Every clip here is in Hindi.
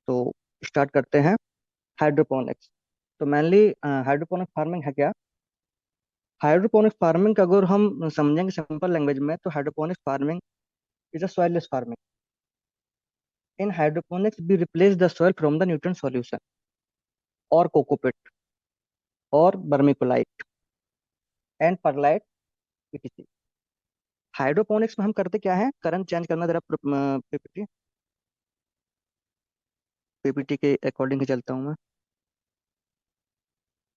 तो स्टार्ट करते हैं। हाइड्रोपोनिक्स। तो मेनली हाइड्रोपोनिक फार्मिंग है क्या? हाइड्रोपोनिक फार्मिंग अगर हम समझेंगे सिंपल लैंग्वेज में, तो hydroponic farming is a soilless farming. In hydroponics we replace the soil from the nutrient solution और कोकोपीट और vermiculite and perlite PTC. Hydroponics में हम करते क्या है, करंट चेंज करना जरा। पीपीटी पीपीटी के अकॉर्डिंग ही चलता हूँ मैं।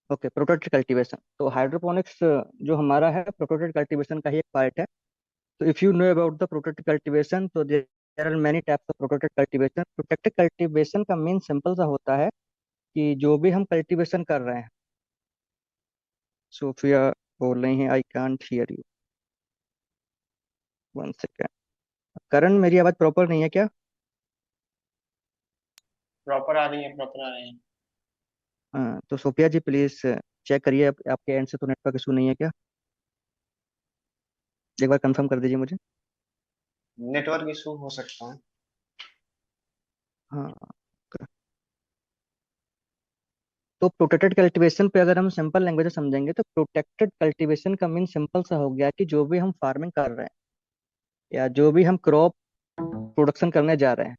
Okay, protected cultivation. तो हाइड्रोपोनिक्स जो हमारा है, प्रोटेक्टेड कल्टीवेशन का ही एक पार्ट है। तो if you know about the protected cultivation, तो there are many types of protected cultivation. Protected cultivation का मीन सिंपल सा होता है कि जो भी हम कल्टीवेशन कर रहे हैं। सोफिया बोल रही हैं I can't hear you, one second. Karan, मेरी आवाज प्रॉपर नहीं है क्या? प्रॉपर आ रही है, प्रॉपर आ रही है। हाँ, तो सोफिया जी प्लीज चेक करिए आपके एंड से तो नेटवर्क इशू नहीं है क्या? एक बार कंफर्म कर दीजिए मुझे। नेटवर्क इशू हो सकता है। हाँ। तो प्रोटेक्टेड कल्टीवेशन पे अगर हम सिंपल लैंग्वेज में समझेंगे, तो प्रोटेक्टेड कल्टीवेशन का मीन सिंपल सा हो गया कि जो भी हम फार्मिंग कर रहे हैं या जो भी हम क्रॉप प्रोडक्शन करने जा रहे हैं,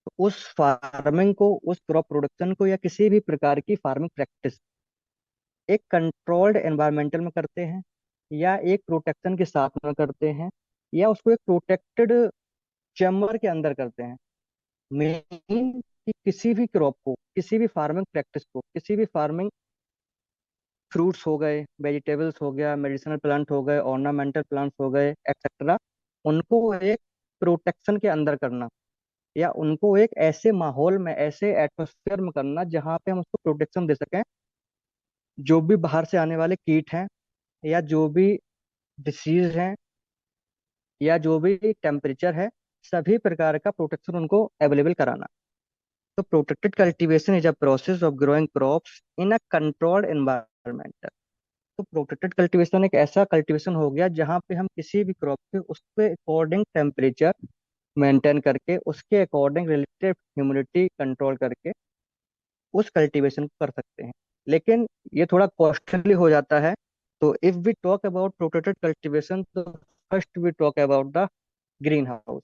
तो उस फार्मिंग को, उस क्रॉप प्रोडक्शन को या किसी भी प्रकार की फार्मिंग प्रैक्टिस एक कंट्रोल्ड एनवायरमेंटल में करते हैं, या एक प्रोटेक्शन के साथ में करते हैं, या उसको एक प्रोटेक्टेड चैम्बर के अंदर करते हैं। मेन कि किसी भी क्रॉप को, किसी भी फार्मिंग प्रैक्टिस को, किसी भी फार्मिंग, फ्रूट्स हो गए, वेजिटेबल्स हो गया, मेडिसिनल प्लांट हो गए, ऑर्नामेंटल प्लांट्स हो गए, एक्सेट्रा, उनको एक प्रोटेक्शन के अंदर करना, या उनको एक ऐसे माहौल में, ऐसे एटमोसफियर में करना जहाँ पे हम उसको प्रोटेक्शन दे सकें। जो भी बाहर से आने वाले कीट हैं, या जो भी डिसीज हैं, या जो भी टेम्परेचर है, सभी प्रकार का प्रोटेक्शन उनको अवेलेबल कराना। तो protected cultivation is a process of growing crops in a controlled environment. तो प्रोटेक्टेड कल्टीवेशन एक ऐसा कल्टीवेशन हो गया जहाँ पे हम किसी भी क्रॉप पे उसके अकॉर्डिंग टेम्परेचर मेंटेन करके, उसके अकॉर्डिंग रिलेटिव ह्यूमिडिटी कंट्रोल करके उस कल्टीवेशन को कर सकते हैं। लेकिन ये थोड़ा कॉस्टली हो जाता है। तो if we talk about protected cultivation, तो first we talk about the green house.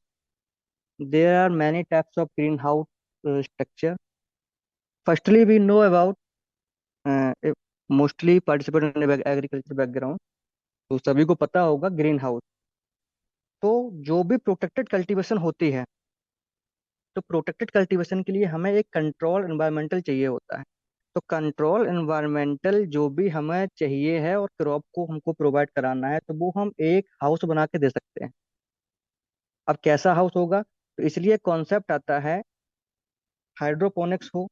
There are many types of green house structure. Firstly we know about, mostly participate in agriculture background, तो सभी को पता होगा ग्रीन हाउस। तो जो भी प्रोटेक्टेड कल्टीवेशन होती है, तो प्रोटेक्टेड कल्टीवेशन के लिए हमें एक कंट्रोल एनवायरमेंटल चाहिए होता है। तो कंट्रोल एनवायरमेंटल जो भी हमें चाहिए है और क्रॉप को हमको प्रोवाइड कराना है, तो वो हम एक हाउस बना के दे सकते हैं। अब कैसा हाउस होगा? तो इसलिए कॉन्सेप्ट आता है, हाइड्रोपोनिक्स हो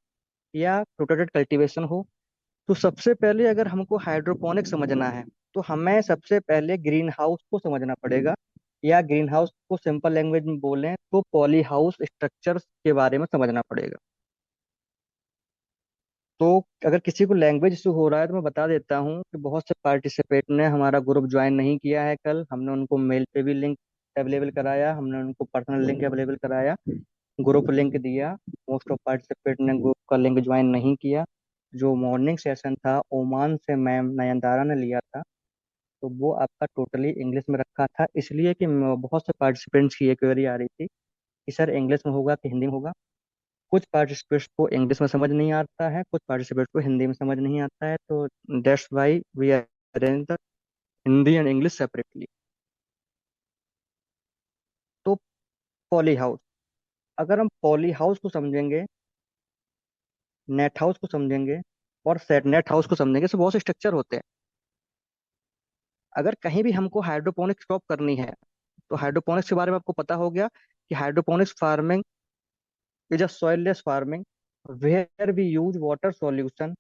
या प्रोटेक्टेड कल्टीवेशन हो। तो सबसे पहले अगर हमको हाइड्रोपोनिक समझना है, तो हमें सबसे पहले ग्रीन हाउस को समझना पड़ेगा, या ग्रीन हाउस को सिंपल लैंग्वेज में बोलें तो पॉली हाउस स्ट्रक्चर्स के बारे में समझना पड़ेगा। तो अगर किसी को लैंग्वेज इशू हो रहा है, तो मैं बता देता हूँ कि बहुत से पार्टिसिपेंट ने हमारा ग्रुप ज्वाइन नहीं किया है। कल हमने उनको मेल पे भी लिंक अवेलेबल कराया, हमने उनको पर्सनल लिंक अवेलेबल कराया, ग्रुप लिंक दिया। मोस्ट ऑफ पार्टिसिपेंट ने ग्रुप का लिंक ज्वाइन नहीं किया। जो मॉर्निंग सेशन था, ओमान से मैम नयनतारा ने लिया था, तो वो आपका टोटली इंग्लिश में रखा था, इसलिए कि बहुत से पार्टिसिपेंट्स की ये क्वेरी आ रही थी कि सर इंग्लिश में होगा कि हिंदी में होगा। कुछ पार्टिसिपेंट्स को इंग्लिश में समझ नहीं आता है, कुछ पार्टिसिपेंट्स को हिंदी में समझ नहीं आता है, तो that's why we arrange the Hindi and English separately. तो पॉली हाउस, अगर हम पॉली हाउस को समझेंगे, नेट हाउस को समझेंगे और सेट नेट हाउस को समझेंगे, तो बहुत से स्ट्रक्चर होते हैं। अगर कहीं भी हमको हाइड्रोपोनिक्स क्रॉप करनी है, तो हाइड्रोपोनिक्स के बारे में आपको पता हो गया कि hydroponics farming is a soilless farming where we use water solution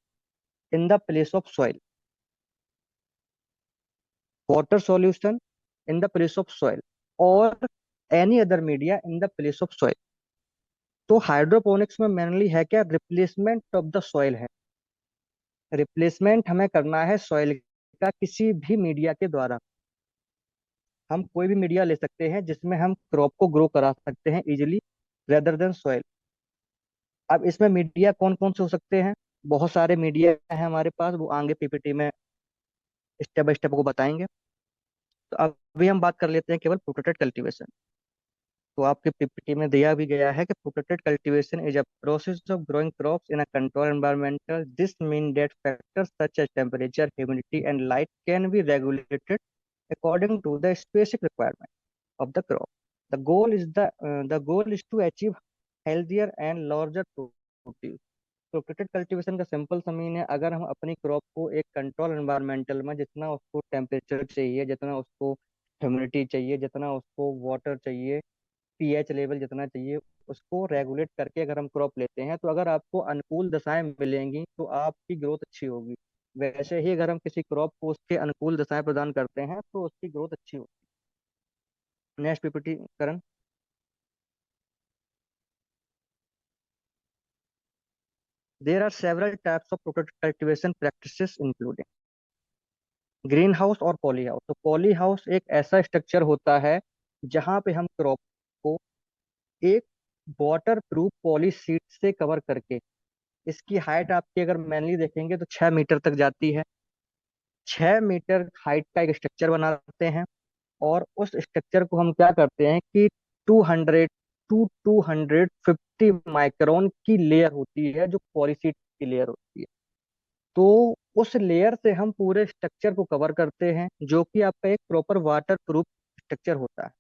in the place of soil, water solution in the place of soil, or any other media in the place of soil। तो हाइड्रोपोनिक्स में मेनली है क्या, रिप्लेसमेंट ऑफ द सॉइल है। रिप्लेसमेंट हमें करना है सॉइल का किसी भी मीडिया के द्वारा। हम कोई भी मीडिया ले सकते हैं जिसमें हम क्रॉप को ग्रो करा सकते हैं इजिली, रेदर देन सॉइल। अब इसमें मीडिया कौन कौन से हो सकते हैं? बहुत सारे मीडिया है हमारे पास, वो आगे पीपीटी में स्टेप बाय स्टेप को बताएंगे। तो अभी हम बात कर लेते हैं केवल प्रोटेक्टेड कल्टीवेशन। तो आपके पीपीटी में दिया भी गया है कि protected cultivation is a process of growing crops in a control environmental. This mean that factors such as temperature, humidity and light can be regulated according to the specific requirement of the crop. The goal is to achieve healthier and larger produce. Protected cultivation का सिंपल सा मीन है, अगर हम अपनी क्रॉप को एक कंट्रोल एनवायरमेंटल में, जितना उसको टेम्परेचर चाहिए, जितना उसको ह्यूमिडिटी चाहिए, जितना उसको वाटर चाहिए, पीएच लेवल जितना चाहिए, उसको रेगुलेट करके अगर हम क्रॉप लेते हैं, तो अगर आपको अनुकूल दशाएं मिलेंगी तो आपकी ग्रोथ अच्छी होगी। वैसे ही अगर हम किसी क्रॉप को उसके अनुकूल दशाएं प्रदान करते हैं तो उसकी ग्रोथ अच्छी होगी। Next PPT Karan. There are several types of protected cultivation practices including green house और पॉली हाउस। तो पॉली हाउस एक ऐसा स्ट्रक्चर होता है जहां पे हम क्रॉप को एक वाटर प्रूफ पॉली शीट से कवर करके, इसकी हाइट आपकी अगर मैनली देखेंगे तो 6 मीटर तक जाती है। 6 मीटर हाइट का एक स्ट्रक्चर बनाते हैं, और उस स्ट्रक्चर को हम क्या करते हैं कि 200 टू 250 माइक्रोन की लेयर होती है जो पॉलीशीट की लेयर होती है। तो उस लेयर से हम पूरे स्ट्रक्चर को कवर करते हैं, जो कि आपका एक प्रॉपर वाटर प्रूफ स्ट्रक्चर होता है।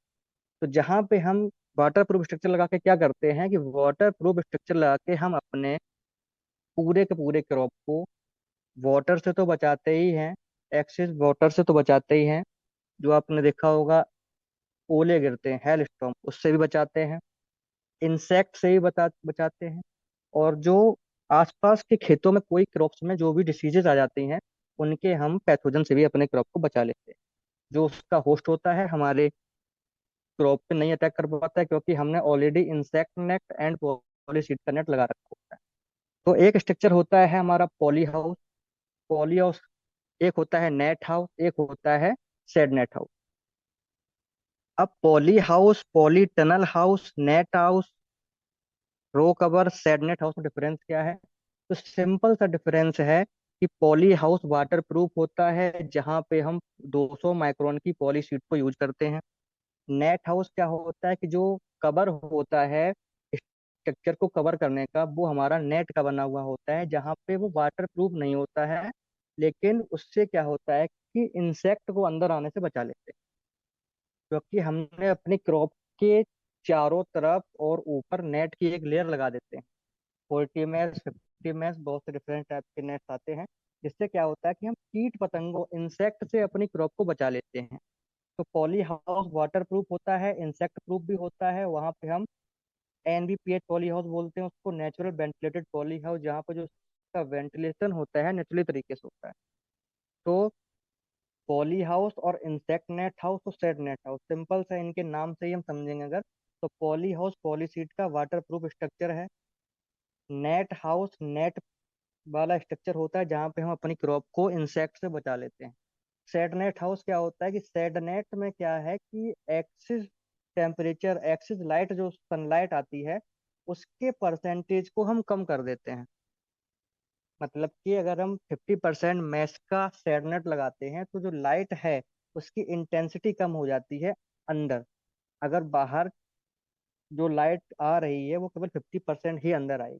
तो जहाँ पे हम वाटर प्रूफ स्ट्रक्चर लगा के क्या करते हैं कि वाटर प्रूफ स्ट्रक्चर लगा के हम अपने पूरे के पूरे क्रॉप को वाटर से तो बचाते ही हैं, एक्सेस वाटर से तो बचाते ही हैं, जो आपने देखा होगा ओले गिरते हैं, हेल स्टॉर्म, उससे भी बचाते हैं, इंसेक्ट से भी बचाते हैं, और जो आसपास के खेतों में कोई क्रॉप्स में जो भी डिसीजेज आ जाती हैं, उनके हम पैथोजन से भी अपने क्रॉप को बचा लेते हैं। जो उसका होस्ट होता है हमारे क्रॉप पे नहीं अटैक कर पाता है, क्योंकि हमने ऑलरेडी इंसेक्ट नेट एंड पॉलीसीड का नेट लगा रखा होता है। तो एक स्ट्रक्चर होता है हमारा पॉली हाउस। पॉली हाउस, एक होता है नेट हाउस, एक होता है शेड नेट हाउस। अब poly house, poly tunnel house, net house, row cover, shade net house में डिफरेंस क्या है? तो सिंपल सा डिफरेंस है कि पॉली हाउस वाटर प्रूफ होता है, जहां पे हम 200 माइक्रोन की पॉली शीट को यूज करते हैं। नेट हाउस क्या होता है कि जो कवर होता है स्ट्रक्चर को कवर करने का, वो हमारा नेट का बना हुआ होता है, जहाँ पे वो वाटर प्रूफ नहीं होता है, लेकिन उससे क्या होता है कि इंसेक्ट को अंदर आने से बचा लेते हैं, क्योंकि हमने अपनी क्रॉप के चारों तरफ और ऊपर नेट की एक लेयर लगा देते हैं। 40 मैश, 50 मैश, बहुत से डिफरेंट टाइप के नेट्स आते हैं, जिससे क्या होता है कि हम कीट पतंगों, इंसेक्ट से अपनी क्रॉप को बचा लेते हैं। तो पॉली हाउस वाटर प्रूफ होता है, इंसेक्ट प्रूफ भी होता है। वहां पे हम एनबीपीएच पॉली हाउस बोलते हैं उसको, नेचुरल वेंटिलेटेड पॉली हाउस, जहाँ पर जो उसका वेंटिलेशन होता है नेचुरली तरीके से होता है। तो पॉली हाउस और इंसेक्ट नेट हाउस और शेड नेट हाउस, सिंपल सा इनके नाम से ही हम समझेंगे अगर, तो पॉली हाउस पॉलीसीट का वाटर प्रूफ स्ट्रक्चर है। नेट हाउस नेट वाला स्ट्रक्चर होता है, जहाँ पे हम अपनी क्रॉप को इंसेक्ट से बचा लेते हैं। शेड नेट हाउस क्या होता है कि शेड नेट में क्या है कि एक्सिस टेम्परेचर, एक्सिस लाइट, जो सनलाइट आती है उसके परसेंटेज को हम कम कर देते हैं। मतलब कि अगर हम 50% मैश का शेड नेट लगाते हैं तो जो लाइट है उसकी इंटेंसिटी कम हो जाती है अंदर। अगर बाहर जो लाइट आ रही है वो केवल 50% ही अंदर आएगी।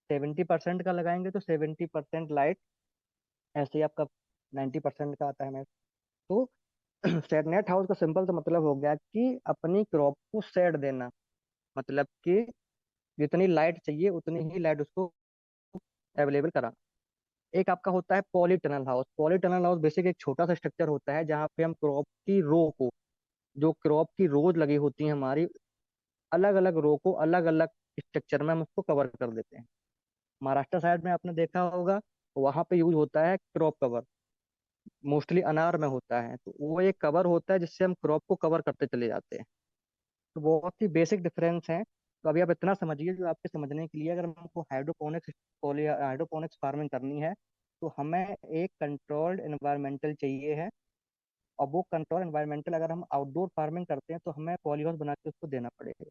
70% का लगाएंगे तो 70% लाइट, ऐसे ही आपका 90% का आता है मैच। तो शेड नेट हाउस का सिंपल सा मतलब हो गया कि अपनी क्रॉप को शेड देना, मतलब कि जितनी लाइट चाहिए उतनी ही लाइट उसको अवेलेबल कराना। एक आपका होता है poly tunnel house. Poly tunnel house basic एक छोटा सा स्ट्रक्चर होता है, जहाँ पे हम क्रॉप की रो को, जो क्रॉप की रोज लगी होती है हमारी, अलग अलग रो को अलग अलग स्ट्रक्चर में हम उसको कवर कर देते हैं। महाराष्ट्र साइड में आपने देखा होगा, वहां पे यूज होता है क्रॉप कवर, मोस्टली अनार में होता है। तो वो एक कवर होता है जिससे हम क्रॉप को कवर करते चले जाते हैं। तो बहुत ही बेसिक डिफरेंस है। तो अभी आप इतना समझिए, जो आपके समझने के लिए, अगर हमको हाइड्रोपोनिक्स, पॉली हाइड्रोपोनिक्स फार्मिंग करनी है, तो हमें एक कंट्रोल्ड एनवायरमेंटल चाहिए है। और वो कंट्रोल एनवायरमेंटल अगर हम आउटडोर फार्मिंग करते हैं तो हमें पॉली हाउस बना के उसको देना पड़ेगा।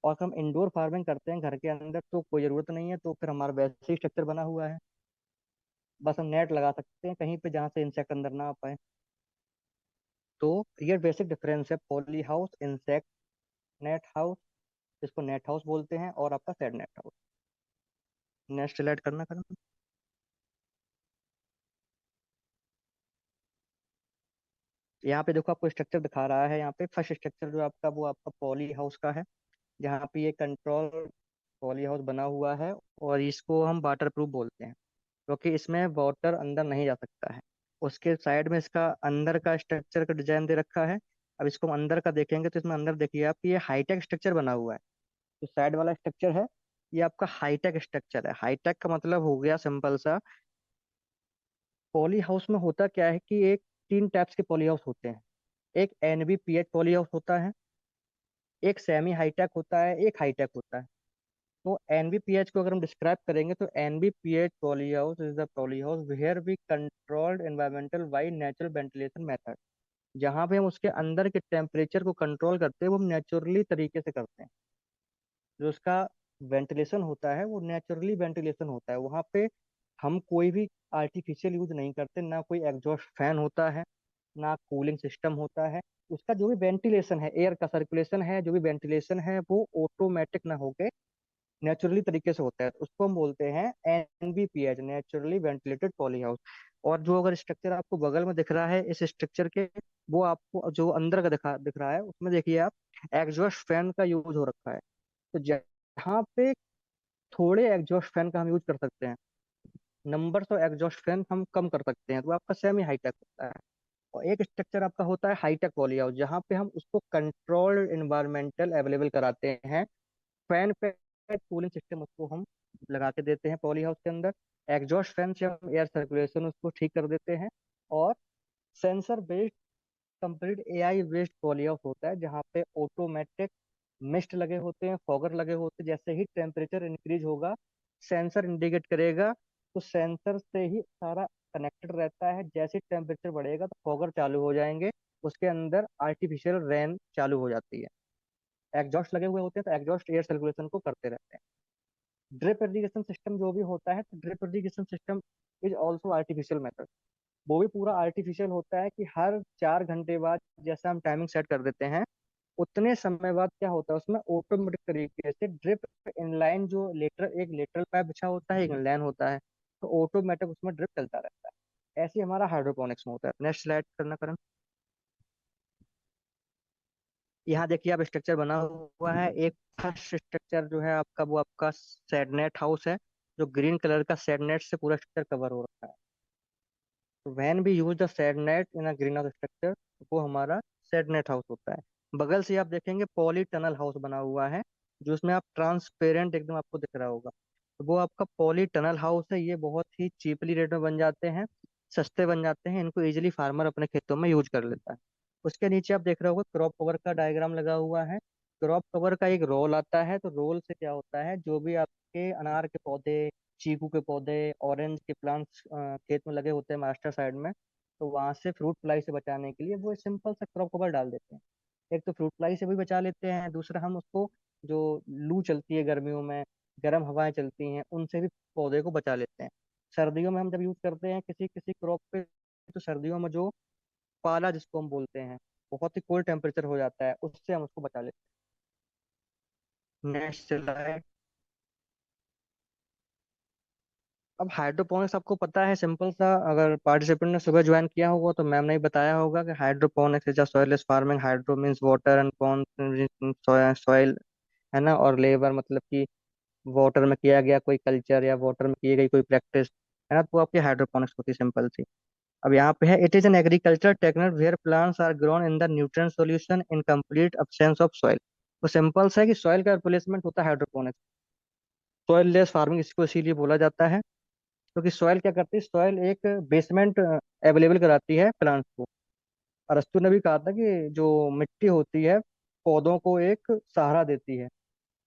और हम इंडोर फार्मिंग करते हैं घर के अंदर तो कोई ज़रूरत नहीं है, तो फिर हमारा वैसे ही स्ट्रक्चर बना हुआ है। बस हम नेट लगा सकते हैं कहीं पे जहाँ से इंसेक्ट अंदर ना आ पाए। तो ये बेसिक डिफरेंस है poly house, insect net house, जिसको नेट हाउस बोलते हैं, और आपका shade net house. Next slide करना करना। यहाँ पे देखो आपको स्ट्रक्चर दिखा रहा है। यहाँ पे फर्स्ट स्ट्रक्चर जो आपका, वो आपका पॉली हाउस का है, जहाँ पे ये कंट्रोल पॉली हाउस बना हुआ है। और इसको हम वाटर प्रूफ बोलते हैं, क्योंकि इसमें वाटर अंदर नहीं जा सकता है। उसके साइड में इसका अंदर का स्ट्रक्चर का डिजाइन दे रखा है। अब इसको हम अंदर का देखेंगे तो इसमें अंदर देखिए आप, ये हाईटेक स्ट्रक्चर बना हुआ है। जो साइड वाला स्ट्रक्चर है, ये आपका हाईटेक स्ट्रक्चर है। हाईटेक का मतलब हो गया सिंपल सा, पॉली हाउस में होता क्या है कि एक तीन टाइप्स के पॉली हाउस होते हैं। एक एनबीपीएच पॉली हाउस होता है, एक सेमी हाईटेक होता है, एक हाईटेक होता है। तो एनबीपीएच को अगर हम डिस्क्राइब करेंगे तो NBPH poly house is the poly house where we controlled environmental by natural ventilation method. जहाँ पे हम उसके अंदर के टेम्परेचर को कंट्रोल करते हैं, वो हम नेचुरली तरीके से करते हैं। जो उसका वेंटिलेशन होता है वो नेचुरली वेंटिलेशन होता है। वहाँ पे हम कोई भी आर्टिफिशियल यूज नहीं करते, ना कोई एग्जॉस्ट फैन होता है, ना कूलिंग सिस्टम होता है। उसका जो भी वेंटिलेशन है, एयर का सर्कुलेशन है, जो भी वेंटिलेशन है, वो ऑटोमेटिक ना होके नेचुरली तरीके से होता है। तो उसको हम बोलते हैं एनवीपीएच, नेचुरली वेंटिलेटेड पॉली हाउस। और जो अगर स्ट्रक्चर आपको बगल में दिख रहा है इस स्ट्रक्चर के, वो आपको जो अंदर का दिख रहा है, उसमें देखिए आप, एग्जॉस्ट फैन का यूज हो रखा है। तो जहाँ पे थोड़े एग्जॉस्ट फैन का हम यूज कर सकते हैं, नंबर ऑफ एग्जॉस्ट फैन हम कम कर सकते हैं, तो आपका सेमी हाईटेक होता है। और एक स्ट्रक्चर आपका होता है हाईटेक पॉली हाउस, जहाँ पे हम उसको कंट्रोल्ड इन्वायरमेंटल अवेलेबल कराते हैं। फैन पे कूलिंग सिस्टम उसको हम लगा के देते हैं पॉली हाउस के अंदर। एग्जॉस्ट फैन से हम एयर सर्कुलेशन उसको ठीक कर देते हैं। और sensor based complete AI based poly house होता है, जहाँ पे ऑटोमेटिक मिस्ट लगे होते हैं, फॉगर लगे होते हैं। जैसे ही टेम्परेचर इंक्रीज होगा, सेंसर इंडिकेट करेगा, तो सेंसर से ही सारा कनेक्टेड रहता है। जैसे टेम्परेचर बढ़ेगा तो फॉगर चालू हो जाएंगे, उसके अंदर आर्टिफिशियल रेन चालू हो जाती है। एग्जॉस्ट लगे हुए होते हैं तो एग्जॉस्ट एयर सर्कुलेशन को करते रहते हैं। ड्रिप इरिगेशन सिस्टम जो भी होता है, तो drip irrigation system is also artificial method. वो भी पूरा आर्टिफिशियल होता है कि हर 4 घंटे बाद जैसा हम टाइमिंग सेट कर देते हैं, उतने समय बाद क्या होता है, उसमें ऑटोमेटिक तरीके से ड्रिप इनलाइन, जो लेटर एक लेटरल पाइप बिछा होता है, एक इनलाइन होता है, तो ऑटोमेटिक उसमें ड्रिप चलता रहता है। ऐसे ही हमारा हाइड्रोपोनिक्स में होता है। नेक्स्ट स्लाइड करना करण। यहाँ देखिए आप, स्ट्रक्चर बना हुआ है। एक फर्स्ट स्ट्रक्चर जो है आपका, वो आपका सेडनेट हाउस है, जो ग्रीन कलर का सेडनेट से पूरा स्ट्रक्चर कवर हो रखा है। तो when we use the shade net in a green house structure, वो हमारा सेड नेट हाउस होता है। बगल से आप देखेंगे पॉली टनल हाउस बना हुआ है, जो उसमें आप ट्रांसपेरेंट एकदम आपको दिख रहा होगा, तो वो आपका पॉली टनल हाउस है। ये बहुत ही चीपली रेट में बन जाते हैं, सस्ते बन जाते हैं, इनको इजीली फार्मर अपने खेतों में यूज कर लेता है। उसके नीचे आप देख रहे होगे क्रॉप कवर का डायग्राम लगा हुआ है। क्रॉप कवर का एक रोल आता है, तो रोल से क्या होता है, जो भी आपके अनार के पौधे, चीकू के पौधे, ऑरेंज के प्लांट्स खेत में लगे होते हैं मास्टर साइड में, तो वहां से फ्रूट फ्लाई से बचाने के लिए वो सिंपल सा क्रॉप कवर डाल देते हैं। एक तो फ्रूट फ्लाई से भी बचा लेते हैं, दूसरा हम उसको, जो लू चलती है गर्मियों में, गर्म हवाएं चलती हैं, उनसे भी पौधे को बचा लेते हैं। सर्दियों में हम जब यूज करते हैं किसी किसी क्रॉप पे, तो सर्दियों में जो पाला जिसको हम बोलते हैं, बहुत ही कोल्ड टेम्परेचर हो जाता है, उससे हम उसको बचा लेते हैं। Next slide. अब हाइड्रोपोनिक्स आपको पता है सिंपल सा, अगर पार्टिसिपेंट ने सुबह ज्वाइन किया होगा तो मैम ने ही बताया होगा कि hydroponics is soilless farming. Hydro means water and pon soil, है ना, और लेबर मतलब कि वाटर में किया गया कोई कल्चर या वाटर में की गई कोई प्रैक्टिस, है ना, तो आपकी हाइड्रोपोनिक्स होती है सिंपल सी। अब यहाँ पे है, it is an agriculture technique where plants are grown in the nutrient solution in complete absence of soil. तो सिंपल सा है कि सॉइल का रिप्लेसमेंट होता है हाइड्रोपोनिक्स। सॉइल लेस फार्मिंग इसको इसीलिए बोला जाता है, क्योंकि सॉइल क्या करती है, सॉइल एक बेसमेंट अवेलेबल कराती है प्लांट्स को। अरस्तु ने भी कहा था कि जो मिट्टी होती है, पौधों को एक सहारा देती है।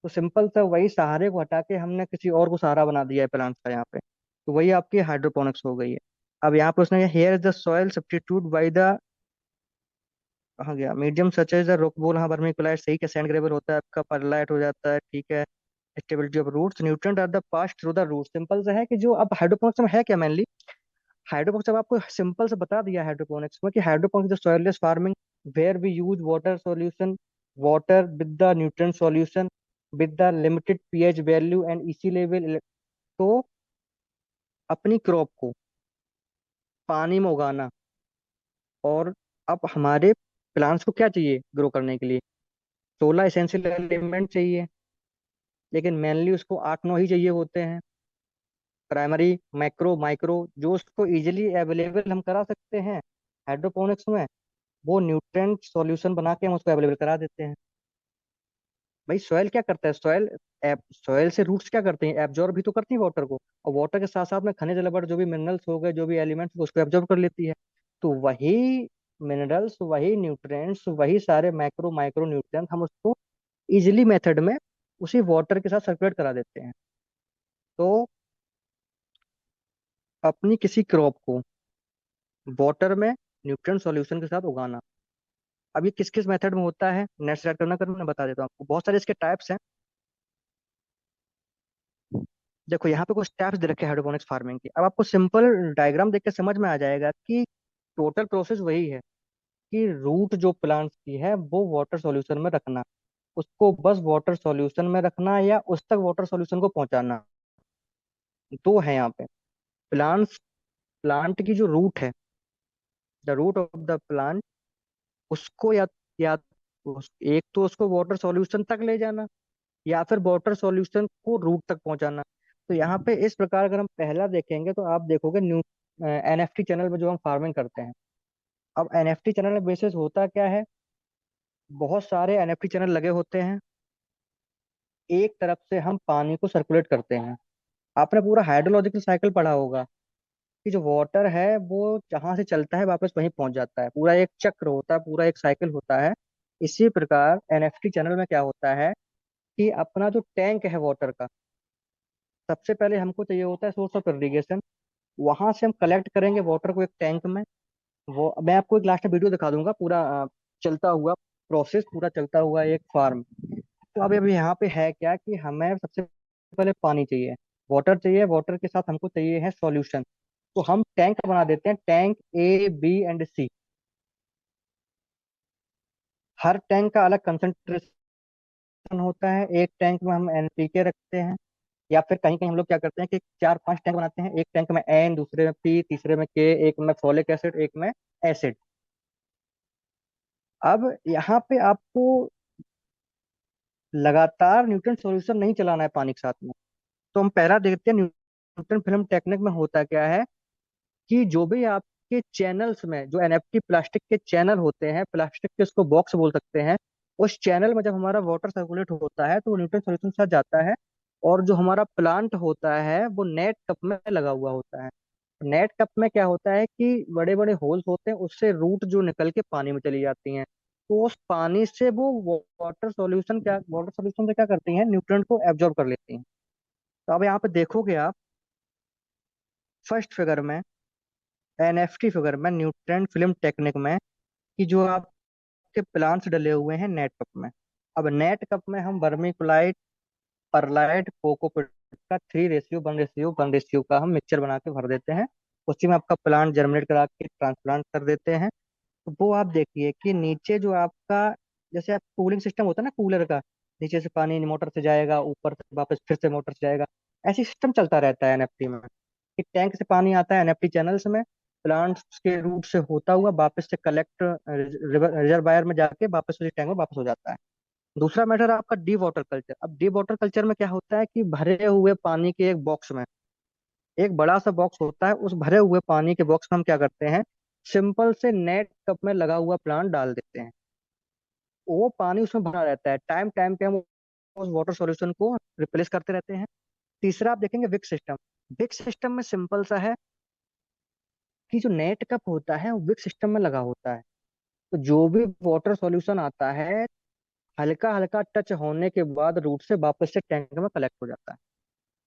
तो सिंपल सा वही सहारे को हटा के हमने किसी और को सहारा बना दिया है प्लांट्स का यहाँ पे, तो वही आपकी हाइड्रोपोनिक्स हो गई है। अब यहाँ पे उसने, here is the soil substitute by the कहाँ गया? Medium such as the rock wool, हाँ वर्मी क्लाइट सही है, सैंड ग्रेवल होता है आपका, परलाइट हो जाता है, ठीक है। Stability of roots, nutrient are the pass through the root, simple से है कि जो अब हाइड्रोपोनिक्स में है क्या मेनली, हाइड्रोपोनिक्स अब आपको सिंपल से बता दिया हाइड्रोपोनिक्स में कि hydroponics the soilless farming where we use water solution, water with the nutrient solution with the limited pH value and EC level. तो अपनी क्रॉप को पानी में उगाना, और अब हमारे प्लांट्स को क्या चाहिए ग्रो करने के लिए? 16 एसेंशियल एलिमेंट चाहिए, लेकिन मेनली उसको 8-9 ही चाहिए होते हैं, प्राइमरी मैक्रो माइक्रो, जो उसको इजीली अवेलेबल हम करा सकते हैं हाइड्रोपोनिक्स में, वो न्यूट्रिएंट सॉल्यूशन बना के हम उसको अवेलेबल करा देते हैं। भाई सॉइल क्या करता है, सॉइल से रूट्स क्या करते हैं, एब्जॉर्ब भी तो करती है वाटर को, और वाटर के साथ साथ में खनिज लवण जो भी मिनरल्स हो गए, जो भी एलिमेंट्स, उसको एब्जॉर्ब कर लेती है। तो वही मिनरल्स, वही न्यूट्रिएंट्स, वही सारे मैक्रो माइक्रो न्यूट्रिएंट्स हम उसको इजिली मेथड में उसी वाटर के साथ सर्कुलेट करा देते हैं। तो अपनी किसी क्रॉप को वाटर में न्यूट्रिएंट सॉल्यूशन के साथ उगाना, अब ये किस किस मेथड में होता है, नेट सेलेक्ट करना कर मैं बता देता हूँ आपको, बहुत सारे इसके टाइप्स हैं। देखो यहाँ पे कुछ स्टेप्स दे रखे हैं हाइड्रोपोनिक्स फार्मिंग की, अब आपको सिंपल डायग्राम देख के समझ में आ जाएगा कि टोटल प्रोसेस वही है कि रूट जो प्लांट्स की है वो वाटर सॉल्यूशन में रखना, उसको बस वाटर सॉल्यूशन में रखना या उस तक वाटर सॉल्यूशन को पहुंचाना, दो है यहाँ पे। प्लांट की जो रूट है, the root of the plant, उसको या एक तो उसको वाटर सॉल्यूशन तक ले जाना, या फिर वाटर सॉल्यूशन को रूट तक पहुंचाना। तो यहाँ पे इस प्रकार अगर हम पहला देखेंगे तो आप देखोगे न्यू एनएफटी चैनल में जो हम फार्मिंग करते हैं। अब एनएफटी चैनल में बेसिस होता क्या है, बहुत सारे एनएफटी चैनल लगे होते हैं, एक तरफ से हम पानी को सर्कुलेट करते हैं। आपने पूरा हाइड्रोलॉजिकल साइकिल पढ़ा होगा कि जो वाटर है वो जहां से चलता है वापस वहीं पहुंच जाता है, पूरा एक चक्र होता है, पूरा एक साइकिल होता है। इसी प्रकार एनएफटी चैनल में क्या होता है कि अपना जो टैंक है वाटर का, सबसे पहले हमको चाहिए होता है सोर्स ऑफ इरिगेशन, वहां से हम कलेक्ट करेंगे वाटर को एक टैंक में। वो मैं आपको एक लास्ट में वीडियो दिखा दूंगा पूरा चलता हुआ प्रोसेस, पूरा चलता हुआ एक फार्म। तो अभी यहाँ पे है क्या कि हमें सबसे पहले पानी चाहिए, वाटर चाहिए, वाटर के साथ हमको चाहिए है सॉल्यूशन। तो हम टैंक बना देते हैं, tank A, B and C। Her tank का अलग कंसंट्रेशन होता है, एक टैंक में हम NPK रखते हैं, या फिर कहीं कहीं हम लोग क्या करते हैं कि 4-5 टैंक बनाते हैं, एक टैंक में N, दूसरे में P, तीसरे में K, एक में फॉलिक एसिड, एक में एसिड। अब यहाँ पे आपको लगातार न्यूट्रन सॉल्यूशन नहीं चलाना है पानी के साथ में। तो हम पहला देखते हैं न्यूटन फिल्म टेक्निक में होता क्या है कि जो भी आपके चैनल्स में जो एनएफटी प्लास्टिक के चैनल होते हैं, प्लास्टिक के उसको बॉक्स बोल सकते हैं, उस चैनल में जब हमारा वाटर सर्कुलेट होता है तो वो न्यूट्रन सॉल्यूशन के साथ जाता है, और जो हमारा प्लांट होता है वो नेट कप में लगा हुआ होता है। नेट कप में क्या होता है कि बड़े बड़े होल्स होते हैं, उससे रूट जो निकल के पानी में चली जाती हैं, तो उस पानी से वो वाटर सॉल्यूशन से क्या करती हैं, न्यूट्रिएंट को एब्जॉर्ब कर लेती हैं। तो अब यहाँ पे देखोगे आप फर्स्ट फिगर में, एनएफटी फिगर में, न्यूट्रिएंट फिल्म टेक्निक में, कि जो आपके प्लांट्स डले हुए हैं नेट कप में। अब नेट कप में हम वर्मीकुलाइट, परलाइट, कोकोपीट का 3:1:1:1 का हम मिक्सचर बना के भर देते हैं, उसी में आपका प्लांट जर्मिनेट करा के ट्रांसप्लांट कर देते हैं। तो वो आप देखिए कि नीचे जो आपका, जैसे आप कूलिंग सिस्टम होता है ना कूलर का, नीचे से पानी मोटर से जाएगा, ऊपर से वापस फिर से मोटर से जाएगा, ऐसे सिस्टम चलता रहता है एनएफटी में। एक टैंक से पानी आता है एनएफटी चैनल्स में, प्लांट्स के रूट से होता हुआ वापस से कलेक्ट रिजर्वायर में जाके वापस उसी टैंक में वापस हो जाता है। दूसरा मैटर है आपका डी वाटर कल्चर। अब डी वाटर कल्चर में क्या होता है कि भरे हुए पानी के एक बॉक्स में, एक बड़ा सा बॉक्स होता है, उस भरे हुए पानी के बॉक्स में हम क्या करते हैं, सिंपल से नेट कप में लगा हुआ प्लांट डाल देते हैं, वो पानी उसमें भरा रहता है, टाइम टाइम पे हम उस वाटर सॉल्यूशन को रिप्लेस करते रहते हैं। तीसरा आप देखेंगे विक सिस्टम। विक सिस्टम में सिंपल सा है कि जो नेट कप होता है वो विक सिस्टम में लगा होता है, तो जो भी वाटर सॉल्यूशन आता है हल्का हल्का टच होने के बाद रूट से वापस से टैंक में कलेक्ट हो जाता है।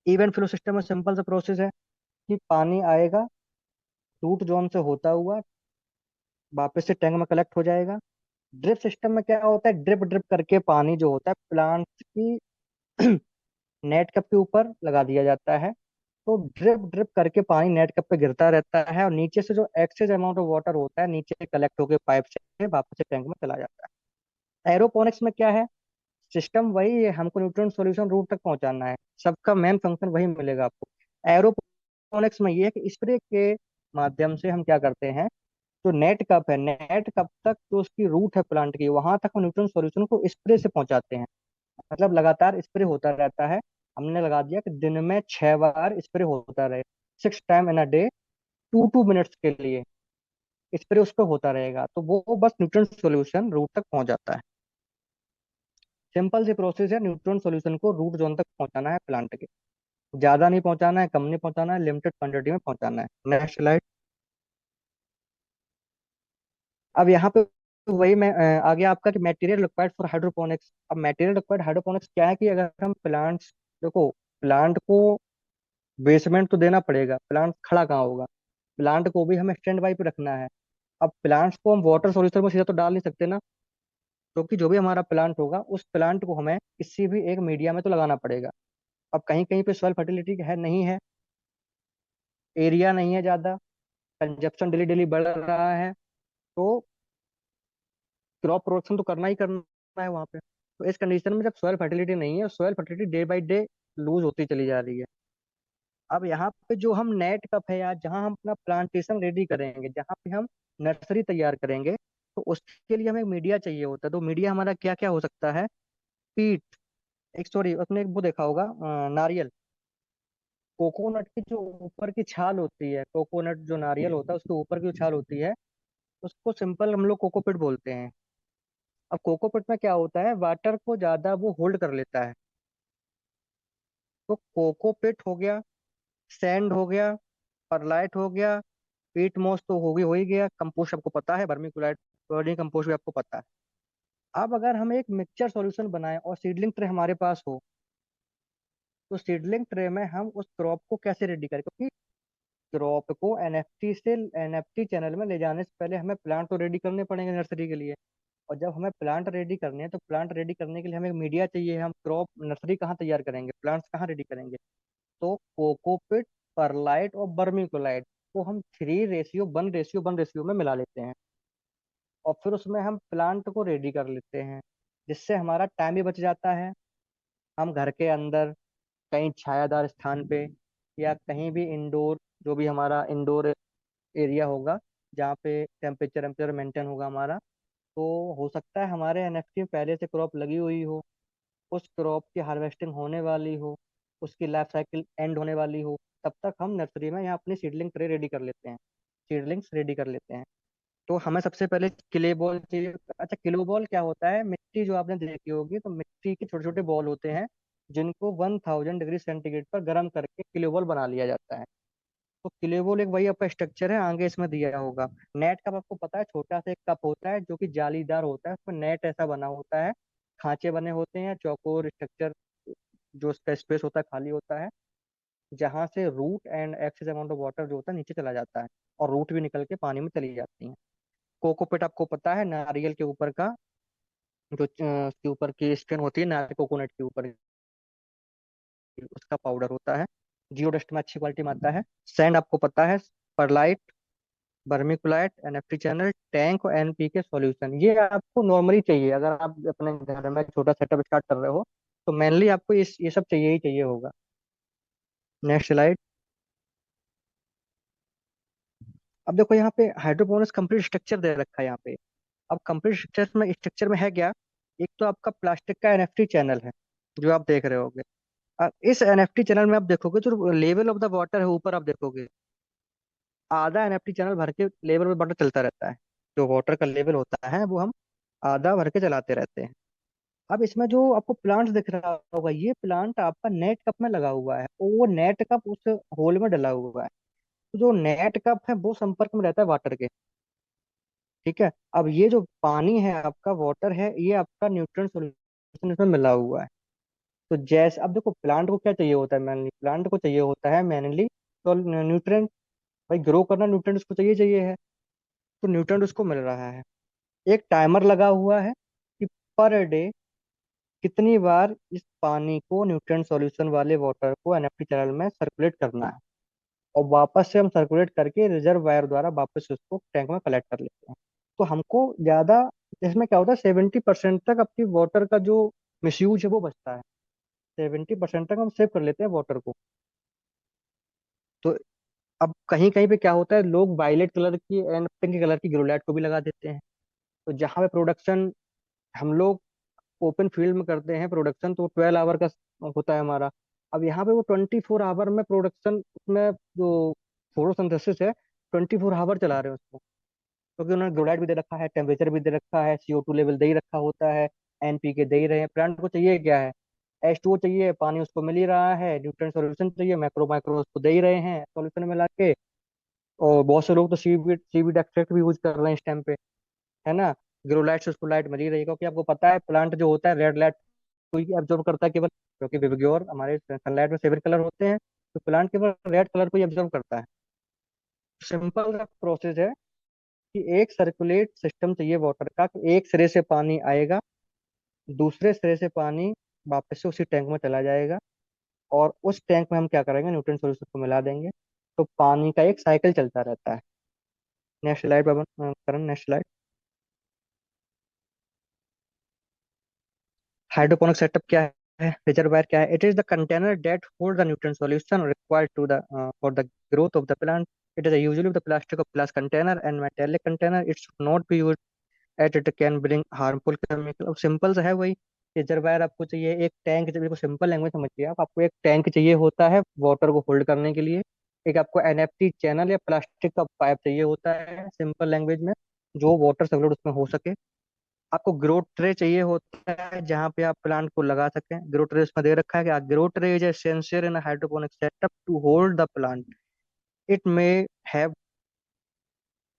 इवन फ्लो सिस्टम में सिंपल सा प्रोसेस है कि पानी आएगा, रूट जोन से होता हुआ वापस से टैंक में कलेक्ट हो जाएगा, ड्रिप सिस्टम में क्या होता है, ड्रिप ड्रिप करके पानी जो होता है प्लांट्स की नेट कप के ऊपर लगा दिया जाता है। तो ड्रिप ड्रिप करके पानी नेट कप पे गिरता रहता है, और नीचे से जो एक्सेस अमाउंट ऑफ वाटर होता है नीचे कलेक्ट होकर पाइप से वापस से टैंक में चला जाता है। एरोपोनिक्स में क्या है, सिस्टम वही है, हमको न्यूट्रिएंट सॉल्यूशन रूट तक पहुंचाना है, सबका मेन फंक्शन वही मिलेगा आपको। एरोपोनिक्स में ये है कि स्प्रे के माध्यम से हम क्या करते हैं, जो नेट कप है, नेट कप तक जो उसकी रूट है प्लांट की, वहां तक हम न्यूट्रिएंट सॉल्यूशन को स्प्रे से पहुंचाते हैं। मतलब लगातार स्प्रे होता रहता है। हमने लगा दिया कि दिन में 6 बार स्प्रे होता रहे, 6 time in a day, 2 2 minutes के लिए स्प्रे उस पर होता रहेगा, तो वो बस न्यूट्रिएंट सॉल्यूशन रूट तक पहुंच जाता है। सिंपल सी प्रोसेस है, न्यूट्रिएंट सॉल्यूशन को रूट जोन तक पहुंचाना है प्लांट के। ज्यादा नहीं पहुंचाना है, कम नहीं पहुंचाना है, लिमिटेड क्वांटिटी में पहुंचाना है। Next slide. अब यहाँ पे वही मैं आ गया आपका कि मटेरियल रिक्वायर्ड फॉर हाइड्रोपोनिक्स। अब मटेरियल रिक्वायर्ड हाइड्रोपोनिक्स क्या है कि अगर हम प्लांट्स, देखो प्लांट को बेसमेंट तो देना पड़ेगा, प्लांट खड़ा कहाँ होगा, प्लांट को भी हमें स्टैंड बाई पे रखना है। अब प्लांट्स को हम वाटर सॉल्यूशन में सीधा तो डाल नहीं सकते ना, क्योंकि जो भी हमारा प्लांट होगा उस प्लांट को हमें किसी भी एक मीडिया में तो लगाना पड़ेगा। अब कहीं कहीं पे सॉइल फर्टिलिटी है नहीं है, एरिया नहीं है ज्यादा, कंजप्शन डेली डेली बढ़ रहा है, तो क्रॉप प्रोडक्शन तो करना ही करना है वहां पे। तो इस कंडीशन में जब सॉइल फर्टिलिटी नहीं है, soil fertility day by day lose होती चली जा रही है। अब यहाँ पे जो हम नेट कप है, या जहाँ हम अपना प्लांटेशन रेडी करेंगे, जहाँ पे हम नर्सरी तैयार करेंगे, तो उसके लिए हमें मीडिया चाहिए होता है। तो मीडिया हमारा क्या क्या हो सकता है, पीट, एक सॉरी उसने एक वो देखा होगा, नारियल, कोकोनट की जो ऊपर की छाल होती है, कोकोनट जो नारियल होता है उसके ऊपर की जो छाल होती है, उसको सिंपल हम लोग कोकोपीट बोलते हैं। अब कोकोपीट में क्या होता है, वाटर को ज्यादा वो होल्ड कर लेता है। तो कोकोपीट हो गया, सैंड हो गया, परलाइट हो गया, पीट मोस तो हो ही गया, कंपोस्ट आपको पता है, वर्मी क्लोराइड, वर्मी कंपोस्ट भी आपको पता है। अब अगर हम एक मिक्सचर सॉल्यूशन बनाएं और सीडलिंग ट्रे हमारे पास हो, तो सीडलिंग ट्रे में हम उस क्रॉप को कैसे रेडी करें, क्योंकि क्रॉप को एनएफटी से एनएफटी चैनल में ले जाने से पहले हमें प्लांट तो रेडी करने पड़ेंगे नर्सरी के लिए। और जब हमें प्लांट रेडी करने हैं, तो प्लांट रेडी करने के लिए हमें मीडिया चाहिए। हम क्रॉप नर्सरी कहाँ तैयार करेंगे, प्लांट्स कहाँ रेडी करेंगे, तो कोकोपिट, परलाइट और बर्मीक्लोराइड को हम 3:1:1 में मिला लेते हैं, और फिर उसमें हम प्लांट को रेडी कर लेते हैं, जिससे हमारा टाइम भी बच जाता है। हम घर के अंदर कहीं छायादार स्थान पे, या कहीं भी इंडोर, जो भी हमारा इंडोर एरिया होगा जहाँ पे टेम्परेचर टेम्परेचर मेंटेन होगा हमारा, तो हो सकता है हमारे एनएफटी में पहले से क्रॉप लगी हुई हो, उस क्रॉप की हार्वेस्टिंग होने वाली हो, उसकी लाइफ साइकिल एंड होने वाली हो, तब तक हम नर्सरी में यहाँ अपनी सीडलिंग ट्रे रेडी कर लेते हैं, सीडलिंग्स रेडी कर लेते हैं। तो हमें सबसे पहले किले बॉल चाहिए। अच्छा, किलो बॉल क्या होता है, मिट्टी जो आपने देखी होगी, तो मिट्टी के छोटे छोटे बॉल होते हैं, जिनको 1000 डिग्री सेंटीग्रेड पर गर्म करके किलो बॉल बना लिया जाता है। तो किले बॉल एक वही आपका स्ट्रक्चर है, आगे इसमें दिया होगा। नेट कप आपको पता है, छोटा सा एक कप होता है जो कि जालीदार होता है, उसमें नेट ऐसा बना होता है, खांचे बने होते हैं, चौकोर स्ट्रक्चर, जो उसका स्पेस होता है खाली होता है, जहां से root and excess amount of water जो होता है नीचे चला जाता है, और रूट भी निकल के पानी में चली जाती है। कोकोपीट आपको पता है, नारियल के ऊपर का जो उसके ऊपर की स्किन होती है, नारियल कोकोनट के ऊपर की, उसका पाउडर होता है, जियोडस्ट में अच्छी क्वालिटी में आता है। सैंड आपको पता है, perlite, vermiculite, NFT channel, tank और एनपीके सॉल्यूशन, ये आपको नॉर्मली चाहिए अगर आप अपने घर में छोटा सेटअप स्टार्ट कर रहे हो, तो मेनली आपको ये सब चाहिए ही चाहिए होगा। Next slide. अब देखो यहाँ पे हाइड्रोपोनिक्स कंप्लीट स्ट्रक्चर दे रखा है यहाँ पे। अब कंप्लीट स्ट्रक्चर में है क्या, एक तो आपका प्लास्टिक का एनएफटी चैनल है जो आप देख रहे होगे। अब इस एनएफटी चैनल में आप देखोगे जो लेवल ऑफ द वाटर है ऊपर, आप देखोगे आधा एनएफटी चैनल भर के लेवल में वाटर चलता रहता है। जो वाटर का लेवल होता है वो हम आधा भर के चलाते रहते हैं। अब इसमें जो आपको प्लांट दिख रहा होगा, ये प्लांट आपका नेट कप में लगा हुआ है, और वो नेट कप उस होल में डला हुआ है। तो जो नेट कप है वो संपर्क में रहता है वाटर के। ठीक है, अब ये जो पानी है आपका, वाटर है, ये आपका न्यूट्रिएंट सॉल्यूशन इसमें मिला हुआ है। तो जैसे अब देखो प्लांट को क्या चाहिए होता है, मेनली प्लांट को चाहिए होता है मेनली तो न्यूट्रिएंट। भाई ग्रो करना, न्यूट्रिएंट उसको चाहिए चाहिए है, तो न्यूट्रिएंट उसको मिल रहा है। एक टाइमर लगा हुआ है कि पर डे कितनी बार इस पानी को, न्यूट्रिएंट सॉल्यूशन वाले वाटर को एनएफटी चैनल में सर्कुलेट करना है, और वापस से हम सर्कुलेट करके रिजर्वायर द्वारा वापस से उसको टैंक में कलेक्ट कर लेते हैं। तो हमको ज्यादा, इसमें क्या होता है, 70% तक अपनी वाटर का जो मिसयूज है वो बचता है। 70% तक हम सेव कर लेते हैं वाटर को। तो अब कहीं कहीं पे क्या होता है, लोग वायलेट कलर की एंड पिंक कलर की ग्रोलाइट को भी लगा देते हैं। तो जहाँ पे प्रोडक्शन हम लोग ओपन फील्ड में करते हैं प्रोडक्शन, तो 12 आवर का होता है हमारा। अब यहाँ पे वो 24 आवर में प्रोडक्शन, उसमें जो फोटोसिंथेसिस है, 24 आवर चला रहे हैं उसको। क्योंकि उन्होंने ग्लोराइड भी दे रखा है, टेम्परेचर भी दे रखा है, CO2 लेवल दे ही रखा होता है, NPK दे ही रहे हैं। प्लांट को चाहिए क्या है, H2O चाहिए, पानी उसको मिल ही रहा है, न्यूट्रिएंट सॉल्यूशन चाहिए, मैक्रो माइक्रो उसको दे ही रहे हैं सॉल्यूशन में लाके। और बहुत से लोग तो सीवीड एक्सट्रैक्ट भी यूज कर रहे हैं इस टाइम पे, है ना। ग्रो लाइट से उसको लाइट मिल ही रही है, क्योंकि आपको पता है प्लांट जो होता है रेड लाइट कोई एब्जॉर्ब करता है केवल, क्योंकि विवग्योर हमारे सनलाइट में 7 कलर होते हैं, तो प्लांट केवल रेड कलर को ही एब्जॉर्ब करता है। सिंपल सा प्रोसेस है कि एक सर्कुलेट सिस्टम चाहिए वाटर का, कि एक सिरे से पानी आएगा, दूसरे सिरे से पानी वापस से उसी टैंक में चला जाएगा, और उस टैंक में हम क्या करेंगे, न्यूट्रिएंट सॉल्यूशन को मिला देंगे। तो पानी का एक साइकिल चलता रहता है। नेक्स्ट स्लाइड पर Karan, next slide. Hydroponic setup क्या है, रिजर्वायर क्या है? It is the container that hold the nutrient solution required to the for the growth of the plant. It is usually the plastic or glass container and metallic container. It should not be used at it can bring harmful chemical. अब सिंपल सा है वही, रिजर्वायर आपको चाहिए, एक टैंक चाहिए, सिंपल लैंग्वेज समझिए आप, आपको एक टैंक चाहिए होता है वाटर को होल्ड करने के लिए। एक आपको एनएफटी चैनल या प्लास्टिक का पाइप चाहिए होता है सिंपल लैंग्वेज में, जो वाटर सर्कुलेट उसमें हो सके। आपको ग्रो ट्रे चाहिए होता है जहाँ पे आप प्लांट को लगा सकें। ग्रो ट्रे इसमें दे रखा है कि grow tray is essential in hydroponic setup to hold the plant. It may have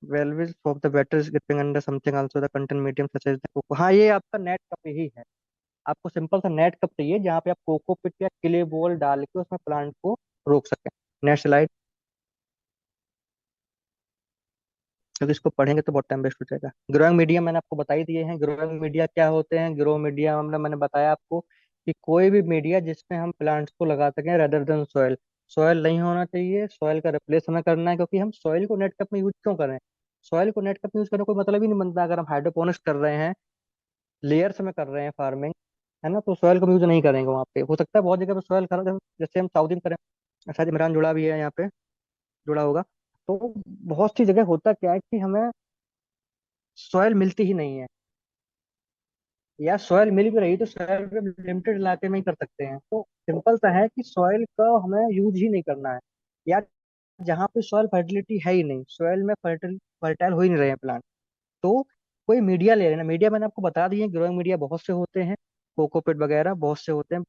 valves of the water is dripping under something also the content medium such as the coco। हाँ, ये आपका नेट कप ही है। आपको सिंपल सा नेट कप चाहिए जहाँ पे आप कोको पिट या क्ले बॉल डाल के उसमें प्लांट को रोक सकें। Next slide. क्योंकि इसको पढ़ेंगे तो बहुत टाइम वेस्ट हो जाएगा। ग्रोइंग मीडिया मैंने आपको बता ही दिए हैं। ग्रोइंग मीडिया क्या होते हैं, ग्रो मीडिया मतलब मैंने बताया आपको कि कोई भी मीडिया जिसमें हम प्लांट्स को लगा सकें रेदर देन सॉइल। सॉइल नहीं होना चाहिए, सॉइल का रिप्लेस हमें करना है, क्योंकि हम सॉइल को नेट कप में यूज क्यों करें? सॉइल को नेट कप में यूज करने का कोई मतलब ही नहीं बनता। अगर हम हाइड्रोपोनिक्स कर रहे हैं, लेयर्स में कर रहे हैं फार्मिंग, है ना, तो सॉइल का यूज नहीं करेंगे वहाँ पे। हो सकता है बहुत जगह पे सॉइल खराब, जैसे हम साउथ में करें, शायद इमरान जुड़ा भी है यहाँ पे, जुड़ा होगा। तो बहुत सी जगह होता क्या है कि हमें सॉइल मिलती ही नहीं है, या सॉइल मिल भी रही तो सॉइल पे लिमिटेड इलाके में ही कर सकते हैं। तो सिंपल सा है कि सॉइल का हमें यूज ही नहीं करना है, या जहाँ पे सॉइल फर्टिलिटी है ही नहीं, सॉइल में फर्टाइल फर्टाइल हो ही नहीं रहे हैं प्लांट, तो कोई मीडिया ले लेना। मीडिया मैंने आपको बता दिए, ग्रोइंग मीडिया बहुत से होते हैं, कोकोपीट वगैरह बहुत से होते हैं।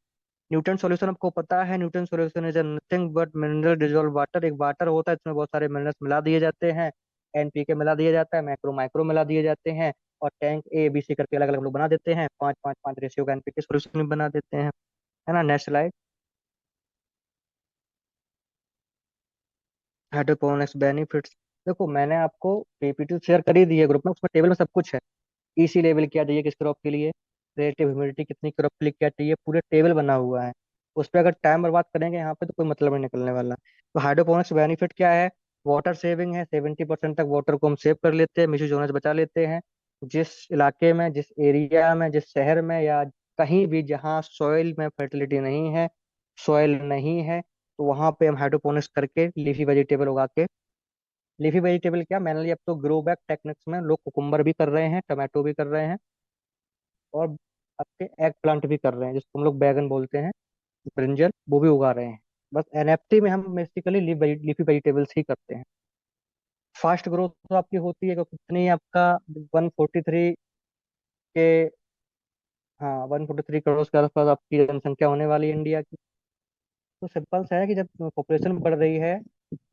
न्यूटन सॉल्यूशन आपको पता है, Newton solution is nothing but mineral dissolve water. एक वाटर होता है, इसमें बहुत सारे मिनरल्स मिला दिए जाते हैं, NPK मिला दिया जाता है, मैक्रो माइक्रो मिला दिए जाते हैं, और टैंक ABC करके अलग अलग लोग बना देते हैं, 5-5-5 रेशियो का NPK सॉल्यूशन भी बना देते हैं, है ना। Next slide. हाइड्रोपोनिक्स बेनिफिट्स, देखो मैंने आपको PPT शेयर कर ही दी है ग्रुप में, उसमें टेबल में सब कुछ है। EC लेवल क्या चाहिए किस क्रॉप के लिए, रिलेटिव ह्यूमिडिटी कितनी क्रॉप के लिए क्या चाहिए, पूरे टेबल बना हुआ है। उस पर अगर टाइम बर्बाद करेंगे यहाँ पे तो कोई मतलब नहीं निकलने वाला। तो हाइड्रोपोनिक्स बेनिफिट क्या है, वाटर सेविंग है, 70% तक वाटर को हम सेव कर लेते हैं, मिसयूज होने से बचा लेते हैं। जिस इलाके में, जिस एरिया में, जिस शहर में, या कहीं भी जहाँ सॉइल में फर्टिलिटी नहीं है, सॉइल नहीं है, तो वहां पे हम हाइड्रोपोनिक्स करके लीफी वेजिटेबल उगा के, लीफी वेजिटेबल क्या, मैंने अब तो ग्रो बैक टेक्निक्स में लोग कुकुम्बर भी कर रहे हैं, टमाटो भी कर रहे हैं, और आपके एग प्लांट भी कर रहे हैं, जिसको हम लोग बैगन बोलते हैं, ब्रिंजल, वो भी उगा रहे हैं। बस NFT में हम बेसिकली लीफी वेजिटेबल्स ही करते हैं। फास्ट ग्रोथ तो आपकी होती है, क्योंकि कितनी आपका 143 के, हाँ 143 करोड़ के आसपास आपकी जनसंख्या होने वाली है इंडिया की। तो सिंपल सा है कि जब पॉपुलेशन बढ़ रही है,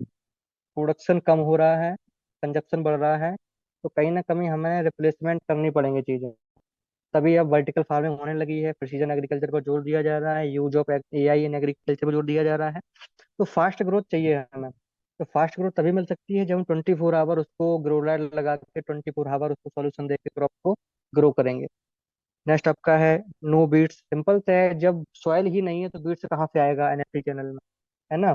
प्रोडक्शन कम हो रहा है, कंजप्शन बढ़ रहा है, तो कहीं ना कहीं हमें रिप्लेसमेंट करनी पड़ेंगी चीजें। तभी अब वर्टिकल फार्मिंग होने लगी है, प्रिसीजन एग्रीकल्चर पर जोर दिया जा रहा है, use of AI in agriculture पर जोर दिया जा रहा है। तो फास्ट ग्रोथ चाहिए हमें। तो फास्ट ग्रोथ तभी मिल सकती है जब हम 24 आवर उसको ग्रो लाइट लगा के 24 आवर उसको सॉल्यूशन दे के क्रॉप को ग्रो करेंगे। नेक्स्ट आपका है नो बीट्स। सिंपल से है, जब सॉइल ही नहीं है तो बीट्स कहाँ से आएगा एनएफटी चैनल में, है ना।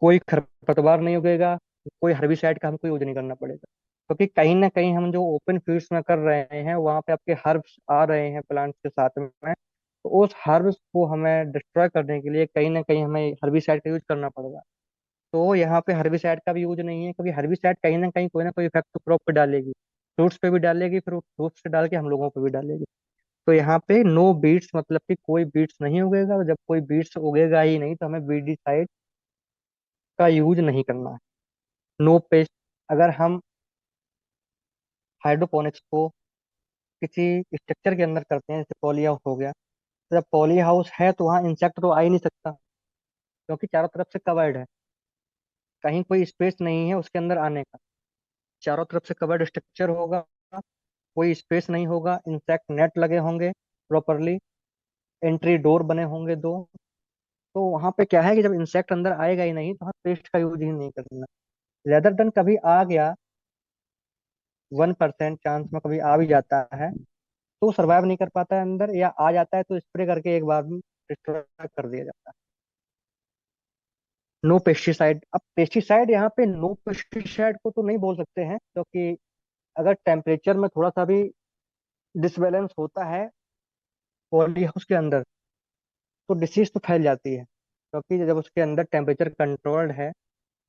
कोई खरपतवार नहीं उगेगा, कोई हर्बिसाइड का हमको यूज नहीं करना पड़ेगा, क्योंकि कहीं ना कहीं हम जो ओपन फील्ड्स में कर रहे हैं वहां पे आपके हर्ब्स आ रहे हैं प्लांट्स के साथ में, तो उस हर्ब्स को हमें डिस्ट्रॉय करने के लिए कहीं ना कहीं हमें हर्बिसाइड का यूज करना पड़ेगा। तो यहाँ पे हर्बिसाइड का भी यूज नहीं है, क्योंकि हर्बिसाइड कहीं ना कोई इफेक्ट तो क्रॉप पे डालेगी, फ्रूट्स पे भी डालेगी, फिर फ्रूट्स से डाल के हम लोगों पे भी डालेगी। तो यहाँ पे नो बीट्स मतलब कि कोई बीट्स नहीं उगेगा, और जब कोई बीट्स उगेगा ही नहीं तो हमें बीडिसाइड का यूज नहीं करना है। No pest. अगर हम हाइड्रोपोनिक्स को किसी स्ट्रक्चर के अंदर करते हैं, जैसे पॉली हाउस हो गया, तो जब पॉली हाउस है तो वहाँ इंसेक्ट तो आ ही नहीं सकता, क्योंकि चारों तरफ से कवर्ड है, कहीं कोई स्पेस नहीं है उसके अंदर आने का। चारों तरफ से कवर्ड स्ट्रक्चर होगा, कोई स्पेस नहीं होगा, इंसेक्ट नेट लगे होंगे प्रॉपरली, एंट्री डोर बने होंगे दो। तो वहां पे क्या है कि जब इंसेक्ट अंदर आएगा ही नहीं तो हमें पेस्ट का यूज ही नहीं करना। रेदर देन कभी आ गया, 1% चांस में कभी आ भी जाता है, तो सर्वाइव नहीं कर पाता है अंदर, या आ जाता है तो स्प्रे करके एक बार में डिस्ट्रॉय कर दिया जाता है। No pesticide. अब पेस्टिसाइड यहाँ पे नो पेस्टिसाइड को तो नहीं बोल सकते हैं, क्योंकि अगर टेम्परेचर में थोड़ा सा भी डिसबैलेंस होता है पॉली हाउस के अंदर तो डिसीज तो फैल जाती है, क्योंकि जब उसके अंदर टेम्परेचर कंट्रोल्ड है,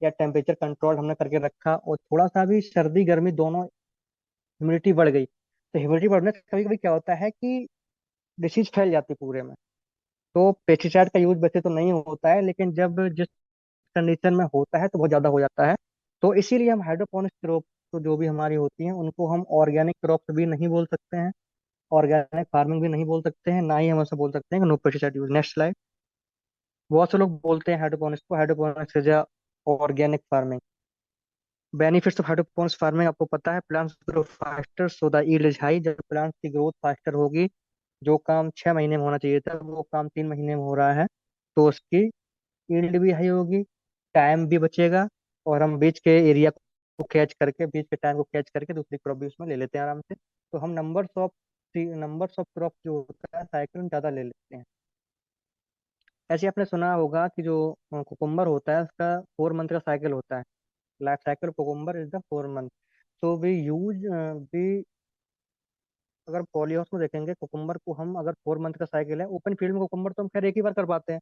या टेम्परेचर कंट्रोल हमने करके रखा और थोड़ा सा भी सर्दी गर्मी दोनों, ह्यूमिडिटी बढ़ गई, तो ह्यूमिडिटी बढ़ने से कभी कभी क्या होता है कि डिसीज फैल जाती है पूरे में। तो पेस्टिसाइड का यूज वैसे तो नहीं होता है, लेकिन जब जिस कंडीशन में होता है तो बहुत ज़्यादा हो जाता है। तो इसीलिए हम हाइड्रोपोनिक्स क्रॉप तो जो भी हमारी होती हैं उनको हम ऑर्गेनिक क्रॉप भी नहीं बोल सकते हैं, ऑर्गेनिक फार्मिंग भी नहीं बोल सकते हैं, ना ही हम ऐसा बोल सकते हैं कि no pesticide use. Next slide. बहुत से लोग बोलते हैं हाइड्रोपोनिक्स को, hydroponics is organic farming. Benefits of hydroponics farming आपको पता है, plants grow faster so the yield is high. जब प्लांट्स की ग्रोथ फास्टर होगी, जो काम 6 महीने में होना चाहिए था वो काम 3 महीने में हो रहा है, तो उसकी यील्ड भी हाई होगी, टाइम भी बचेगा, और हम बीच के एरिया को कैच करके, बीच के टाइम को कैच करके दूसरी क्रॉप भी उसमें ले लेते हैं आराम से। तो हम नंबर्स ऑफ क्रॉप जो होता है साइकिल ज़्यादा ले लेते हैं। ऐसे आपने सुना होगा कि जो कुकुम्बर होता है उसका 4 मंथ का साइकिल होता है, life cycle cucumber is the 4 month. तो वी यूज वी अगर पॉलीहाउस में देखेंगे कुकुम्बर को, हम अगर 4 मंथ का साइकिल है, ओपन फील्ड में कुकुम्बर तो हम खैर एक ही बार कर पाते हैं।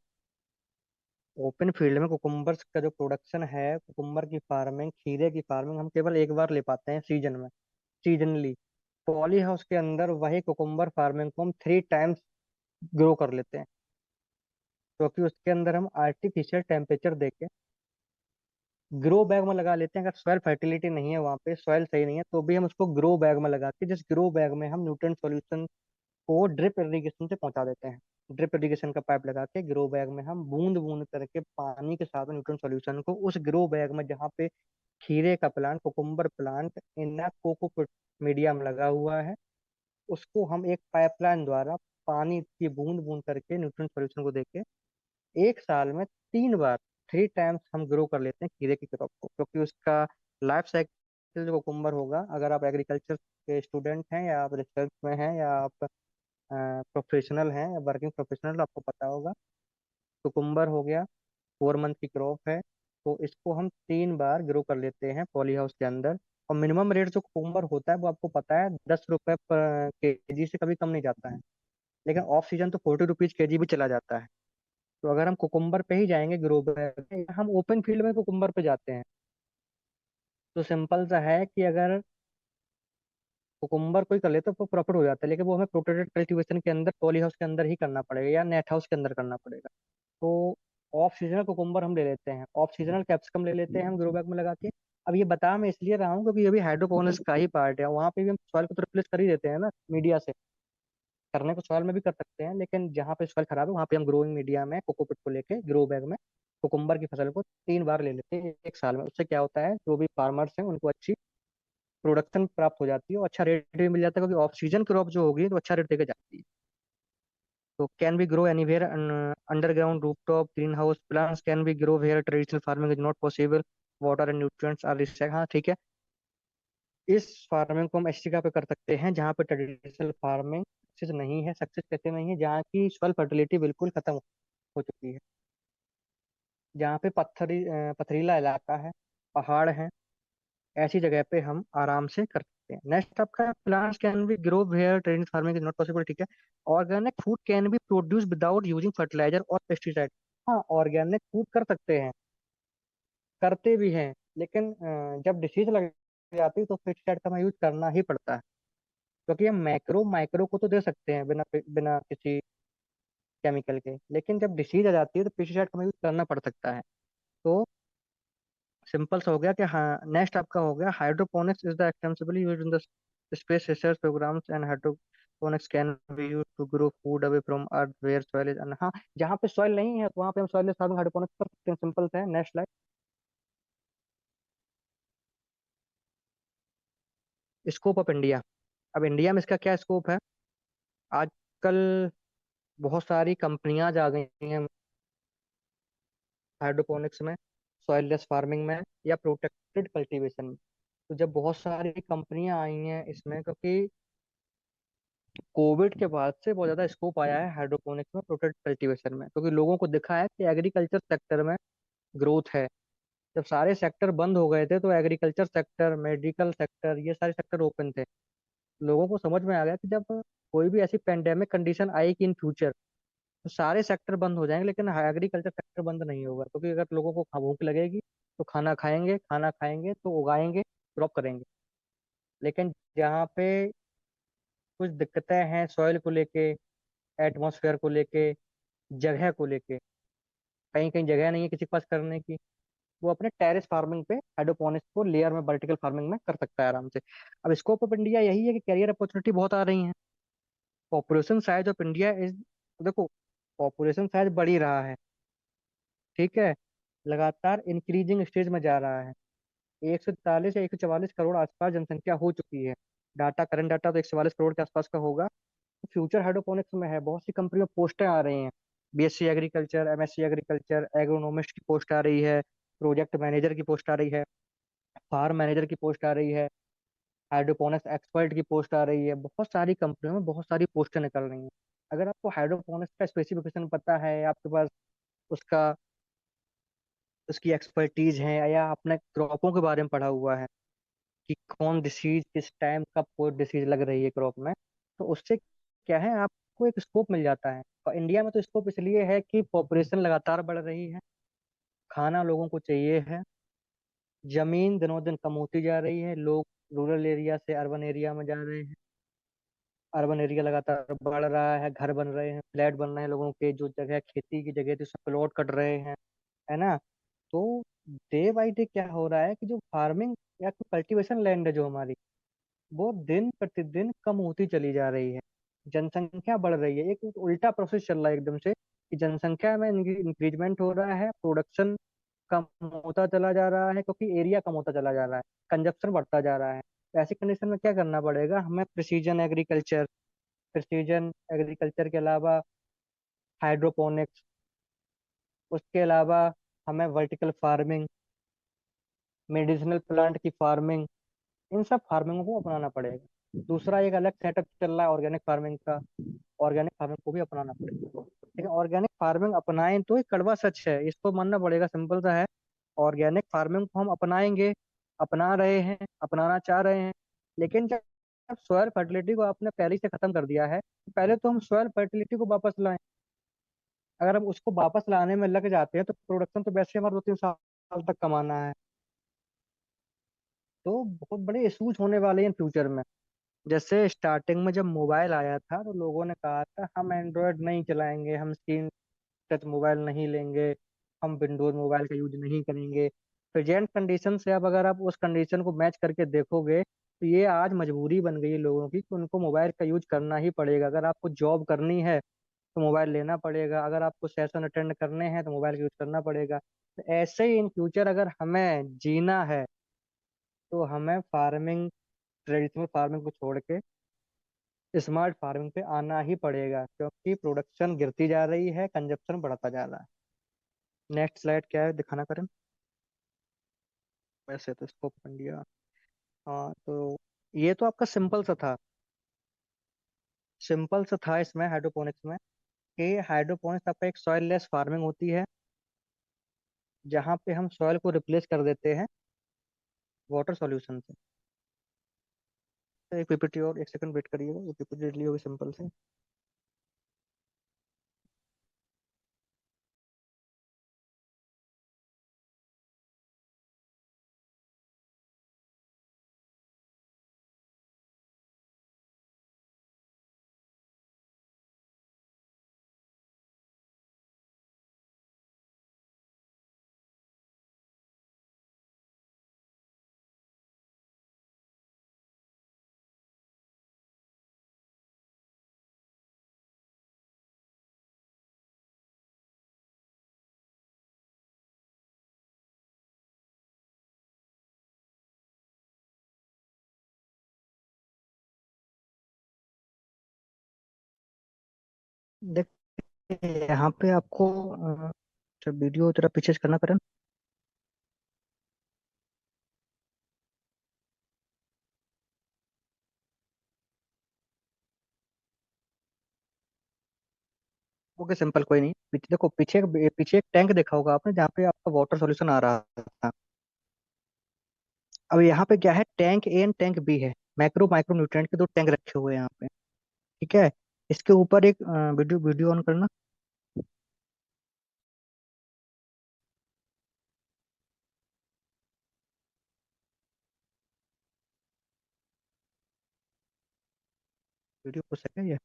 ओपन फील्ड में कुकुम्बर्स का जो प्रोडक्शन है, कुकुम्बर की फार्मिंग, खीरे की फार्मिंग हम केवल एक बार ले पाते हैं सीजन में, सीजनली। पॉली हाउस के अंदर वही कुकुम्बर फार्मिंग को हम 3 टाइम्स ग्रो कर लेते हैं, क्योंकि उसके अंदर हम आर्टिफिशियल टेम्परेचर देके ग्रो बैग में लगा लेते हैं। अगर सॉइल फर्टिलिटी नहीं है, वहाँ पे सॉइल सही नहीं है, तो भी हम उसको ग्रो बैग में लगा के, जिस ग्रो बैग में हम न्यूट्रिएंट सॉल्यूशन को ड्रिप इरिगेशन से पहुंचा देते हैं। ड्रिप इरिगेशन का पाइप लगा के ग्रो बैग में हम बूंद बूंद करके पानी के साथ न्यूट्रिएंट सॉल्यूशन को उस ग्रो बैग में, जहाँ पे खीरे का plant, cucumber plant in cocopeat medium लगा हुआ है, उसको हम एक पाइपलाइन द्वारा पानी की बूंद बूंद करके न्यूट्रिएंट सॉल्यूशन को देके 1 साल में 3 बार, 3 टाइम्स हम ग्रो कर लेते हैं खीरे की क्रॉप को। क्योंकि उसका लाइफ साइकिल जो कुकुम्बर होगा, अगर आप एग्रीकल्चर के स्टूडेंट हैं, या आप रिसर्च में हैं, या आप प्रोफेशनल हैं, वर्किंग प्रोफेशनल, आपको पता होगा। कुकुम्बर हो गया, 4 मंथ की क्रॉप है, तो इसको हम 3 बार ग्रो कर लेते हैं पॉली हाउस के अंदर। और मिनिमम रेट जो कुकुम्बर होता है वो आपको पता है, 10 रुपए पर केजी से कभी कम नहीं जाता है, लेकिन ऑफ सीजन तो 40 रुपीज केजी भी चला जाता है। तो अगर हम कुकुम्बर पे ही जाएंगे ग्रो बैग में, या हम ओपन फील्ड में कुकुम्बर पे जाते हैं, तो सिंपल सा है कि अगर कुकुम्बर कोई कर ले तो वो प्रॉफिट हो जाता है, लेकिन वो हमें प्रोटेक्टेड कल्टीवेशन के अंदर, पॉली हाउस के अंदर ही करना पड़ेगा, या नेट हाउस के अंदर करना पड़ेगा। तो ऑफ सीजनल कुकुम्बर हम ले लेते हैं, ऑफ सीजनल कैप्सिकम ले लेते हैं हम ग्रो बैग में लगा के। अब ये बता मैं इसलिए रहा हूँ क्योंकि ये भी हाइड्रोपोनिक्स का ही पार्ट है, वहाँ पे भी हम सॉइल को तो रिप्लेस कर ही देते हैं ना मीडिया से। करने को सॉइल में भी कर सकते हैं, लेकिन जहाँ पे सॉइल खराब है वहाँ पे हम ग्रोइंग मीडिया में कोकोपीट को लेके ग्रो बैग में कुकुम्बर की फसल को 3 बार ले लेते हैं 1 साल में। उससे क्या होता है, जो भी फार्मर्स हैं उनको अच्छी प्रोडक्शन प्राप्त हो जाती है, और अच्छा रेट भी मिल जाता है, क्योंकि ऑफ सीजन क्रॉप जो होगी तो अच्छा रेट देके जाती है। तो can be grow anywhere, underground rooftop green house plants can be grow where traditional farming is not possible, water and nutrients are restricted. हाँ ठीक है, इस फार्मिंग को हम ऐसी जगह पे कर सकते हैं जहाँ पे ट्रेडिशनल फार्मिंग सक्सेस नहीं है, सक्सेस कैसे नहीं है, जहाँ की सॉइल फर्टिलिटी बिल्कुल खत्म हो चुकी है, जहाँ पे पथरीला इलाका है, पहाड़ है, ऐसी जगह पे हम आराम से कर सकते हैं। नेक्स्ट आपका plants can be grow where traditional farming is not possible, ठीक है। Organic food can be produce without using fertiliser और पेस्टिसाइड। हाँ, ऑर्गेनिक फूड कर सकते हैं, करते भी हैं, लेकिन जब डिसीज लग जाती है तो पेस्टिसाइड का यूज करना ही पड़ता है, क्योंकि हम मैक्रो माइक्रो को तो दे सकते हैं बिना बिना किसी केमिकल के, लेकिन जब डिसीज आ जाती है तो पेस्टिसाइड का यूज करना पड़ सकता है। तो सिंपल सा हो गया कि हाँ। नेक्स्ट आपका हो गया hydroponics is the extensibly used in the space research programs and hydroponics can be used to grow food away from earth where soil is. हाँ, जहाँ पे सॉइल नहीं है तो वहाँ पे हम सॉइल फार्मिंग हाइड्रोपोनिक्स कर सकते हैं, सिंपल सा है। Next slide. Scope of India. अब इंडिया में इसका क्या स्कोप है? आजकल बहुत सारी कंपनियां आ गई हैं हाइड्रोपोनिक्स में, सॉइललेस फार्मिंग में, या प्रोटेक्टेड कल्टीवेशन में। तो जब बहुत सारी कंपनियां आई हैं इसमें, क्योंकि कोविड के बाद से बहुत ज्यादा स्कोप आया है हाइड्रोपोनिक्स में, प्रोटेक्टेड कल्टीवेशन में, क्योंकि लोगों को दिखा है कि एग्रीकल्चर सेक्टर में ग्रोथ है। जब सारे सेक्टर बंद हो गए थे तो एग्रीकल्चर सेक्टर, मेडिकल सेक्टर, ये सारे सेक्टर ओपन थे। लोगों को समझ में आ गया कि जब कोई भी ऐसी पेंडेमिक कंडीशन आएगी इन फ्यूचर तो सारे सेक्टर बंद हो जाएंगे, लेकिन एग्रीकल्चर सेक्टर बंद नहीं होगा, क्योंकि अगर लोगों को भूख लगेगी तो खाना खाएंगे, खाना खाएंगे तो उगाएंगे, क्रॉप करेंगे। लेकिन जहाँ पे कुछ दिक्कतें हैं सॉइल को लेके, एटमॉस्फेयर को लेके, जगह को लेके, कहीं कहीं जगह नहीं है किसी के पास करने की, वो अपने टेरेस फार्मिंग पे हाइड्रोपोनिक्स को लेयर में वर्टिकल फार्मिंग में कर सकता है आराम से। अब स्कोप ऑफ इंडिया यही है कि कैरियर अपॉर्चुनिटी बहुत आ रही है। Population size of India is, देखो पॉपुलेशन साइज बढ़ ही रहा है, ठीक है, लगातार इंक्रीजिंग स्टेज में जा रहा है। 143 या 144 करोड़ आसपास जनसंख्या हो चुकी है। डाटा, करंट डाटा तो 144 करोड़ के आसपास का होगा। तो फ्यूचर हाइड्रोपोनिक्स में है, बहुत सी कंपनियों में पोस्टें आ रही हैं। BSc agriculture, MSc agriculture, agronomist की पोस्ट आ रही है, प्रोजेक्ट मैनेजर की पोस्ट आ रही है, फार्म मैनेजर की पोस्ट आ रही है, हाइड्रोपोनिक्स एक्सपर्ट की पोस्ट आ रही है। बहुत सारी कंपनियों में बहुत सारी पोस्टें निकल रही हैं। अगर आपको हाइड्रोपोनिक्स का स्पेसिफिकेशन पता है, आपके पास उसका उसकी एक्सपर्टीज है, या आपने क्रॉपों के बारे में पढ़ा हुआ है कि कौन डिसीज किस टाइम कब कोई डिसीज लग रही है क्रॉप में, तो उससे क्या है, आपको एक स्कोप मिल जाता है। और इंडिया में तो स्कोप इसलिए है कि पॉपुलेशन लगातार बढ़ रही है, खाना लोगों को चाहिए है, जमीन दिनों दिन कम होती जा रही है, लोग रूरल एरिया से अर्बन एरिया में जा रहे हैं, अर्बन एरिया लगातार बढ़ रहा है, घर बन रहे हैं, फ्लैट बन रहे हैं, लोगों के जो जगह खेती की जगह थी सब प्लॉट कट रहे हैं, है ना। तो डे बाई डे क्या हो रहा है कि जो फार्मिंग या कल्टीवेशन लैंड है जो हमारी, वो दिन प्रतिदिन कम होती चली जा रही है। जनसंख्या बढ़ रही है, एक उल्टा प्रोसेस चल रहा है एकदम से, कि जनसंख्या में इंक्रीजमेंट हो रहा है, प्रोडक्शन कम होता चला जा रहा है, क्योंकि एरिया कम होता चला जा रहा है, कंजप्शन बढ़ता जा रहा है। तो ऐसी कंडीशन में क्या करना पड़ेगा हमें? प्रिसीजन एग्रीकल्चर, प्रिसीजन एग्रीकल्चर के अलावा हाइड्रोपोनिक्स, उसके अलावा हमें वर्टिकल फार्मिंग, मेडिसिनल प्लांट की फार्मिंग, इन सब फार्मिंगों को अपनाना पड़ेगा। दूसरा एक अलग सेटअप चल रहा है ऑर्गेनिक फार्मिंग का, ऑर्गेनिक फार्मिंग को भी अपनाना पड़ेगा। लेकिन ऑर्गेनिक फार्मिंग अपनाएं तो एक कड़वा सच है, इसको मानना पड़ेगा, सिंपल सा है। ऑर्गेनिक फार्मिंग को हम अपनाएंगे, अपना रहे हैं, अपनाना चाह रहे हैं, लेकिन जब सॉयल फर्टिलिटी को आपने पहले से खत्म कर दिया है, तो पहले तो हम सॉयल फर्टिलिटी को वापस लाएं। अगर हम उसको वापस लाने में लग जाते हैं तो प्रोडक्शन तो वैसे हमारे 2-3 साल तक कमाना है, तो बहुत बड़े इशूज होने वाले हैं फ्यूचर में। जैसे स्टार्टिंग में जब मोबाइल आया था तो लोगों ने कहा था हम एंड्रॉयड नहीं चलाएंगे, हम स्क्रीन टच मोबाइल नहीं लेंगे, हम विंडोज मोबाइल का यूज नहीं करेंगे। प्रेजेंट कंडीशन से अब अगर आप उस कंडीशन को मैच करके देखोगे तो ये आज मजबूरी बन गई है लोगों की कि उनको मोबाइल का यूज करना ही पड़ेगा। अगर आपको जॉब करनी है तो मोबाइल लेना पड़ेगा, अगर आपको सेशन अटेंड करने हैं तो मोबाइल का यूज करना पड़ेगा। तो ऐसे ही इन फ्यूचर अगर हमें जीना है तो हमें फार्मिंग, ट्रेडिशनल फार्मिंग को छोड़ के स्मार्ट फार्मिंग पे आना ही पड़ेगा, क्योंकि प्रोडक्शन गिरती जा रही है, कंजप्शन बढ़ता जा रहा है। नेक्स्ट स्लाइड क्या है, दिखाना करें। वैसे तो इसको ओपन लिया। हाँ तो ये तो आपका सिंपल सा था। सिंपल सा था इसमें हाइड्रोपोनिक्स में, कि हाइड्रोपोनिक्स आपका एक सॉइल लेस फार्मिंग होती है, जहाँ पे हम सॉइल को रिप्लेस कर देते हैं वाटर सॉल्यूशन से। तो एक पीपीटी और एक सेकंड वेट करिएगा, वो पीपीटी डिलीट होगी सिंपल से। देखिए यहाँ पे आपको जब वीडियो जरा पीछे से करना करें। ओके सिंपल, कोई नहीं। पीछे देखो, पीछे एक टैंक देखा होगा आपने, जहाँ पे आपका वाटर सॉल्यूशन आ रहा था। अब यहाँ पे क्या है, tank A and tank B है। मैक्रो माइक्रो न्यूट्रिएंट के दो टैंक रखे हुए हैं यहाँ पे। ठीक है। इसके ऊपर एक वीडियो वीडियो ऑन करना। वीडियो हो सके ये।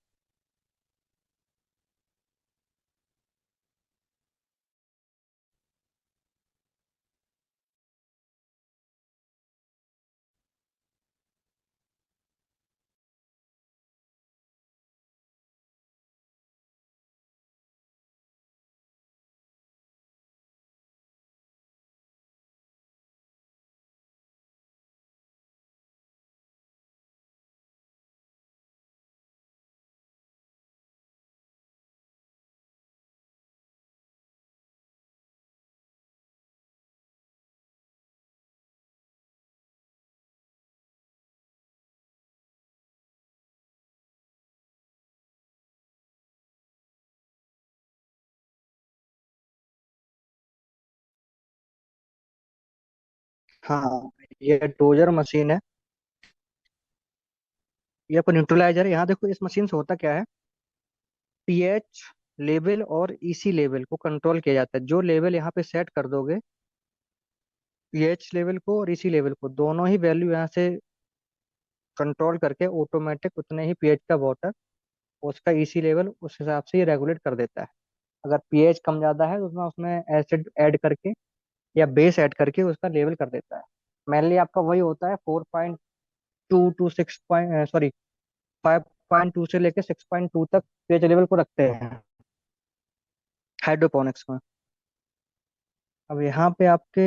हाँ, ये डोजर मशीन है। ये आपको न्यूट्रलाइजर है। यहाँ देखो, इस मशीन से होता क्या है, पीएच लेवल और ईसी लेवल को कंट्रोल किया जाता है। जो लेवल यहाँ पे सेट कर दोगे, पीएच लेवल को और ईसी लेवल को, दोनों ही वैल्यू यहाँ से कंट्रोल करके ऑटोमेटिक उतने ही पीएच का वाटर, उसका ईसी लेवल उस हिसाब से ये रेगुलेट कर देता है। अगर पीएच कम ज्यादा है तो उसमें उसमें एसिड ऐड करके या बेस ऐड करके उसका लेवल कर देता है। मेनली आपका वही होता है, 4.2 टू 6 सॉरी 5.2 से लेके 6.2 तक पीएच लेवल को रखते हैं हाइड्रोपोनिक्स में। अब यहाँ पे आपके,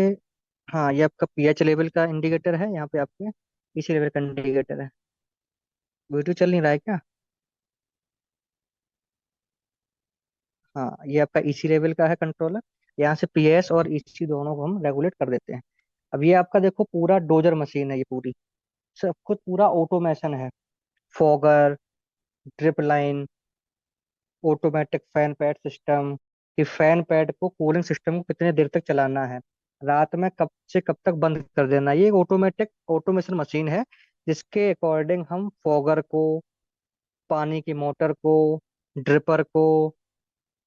हाँ ये आपका पीएच लेवल का इंडिकेटर है, यहाँ पे आपके इसी लेवल का इंडिकेटर है। वीडियो चल नहीं रहा है क्या? हाँ, ये आपका इसी लेवल का है कंट्रोलर। यहाँ से पीएस और इसी दोनों को हम रेगुलेट कर देते हैं। अब ये आपका देखो, पूरा डोजर मशीन है ये पूरी। सब कुछ पूरा ऑटोमेशन है। Fogger, drip line, automatic fan pad system, कि फैन पैड को, कूलिंग सिस्टम को कितने देर तक चलाना है, रात में कब से कब तक बंद कर देना। ये एक ऑटोमेटिक ऑटोमेशन मशीन है, जिसके अकॉर्डिंग हम फॉगर को, पानी की मोटर को, ड्रिपर को,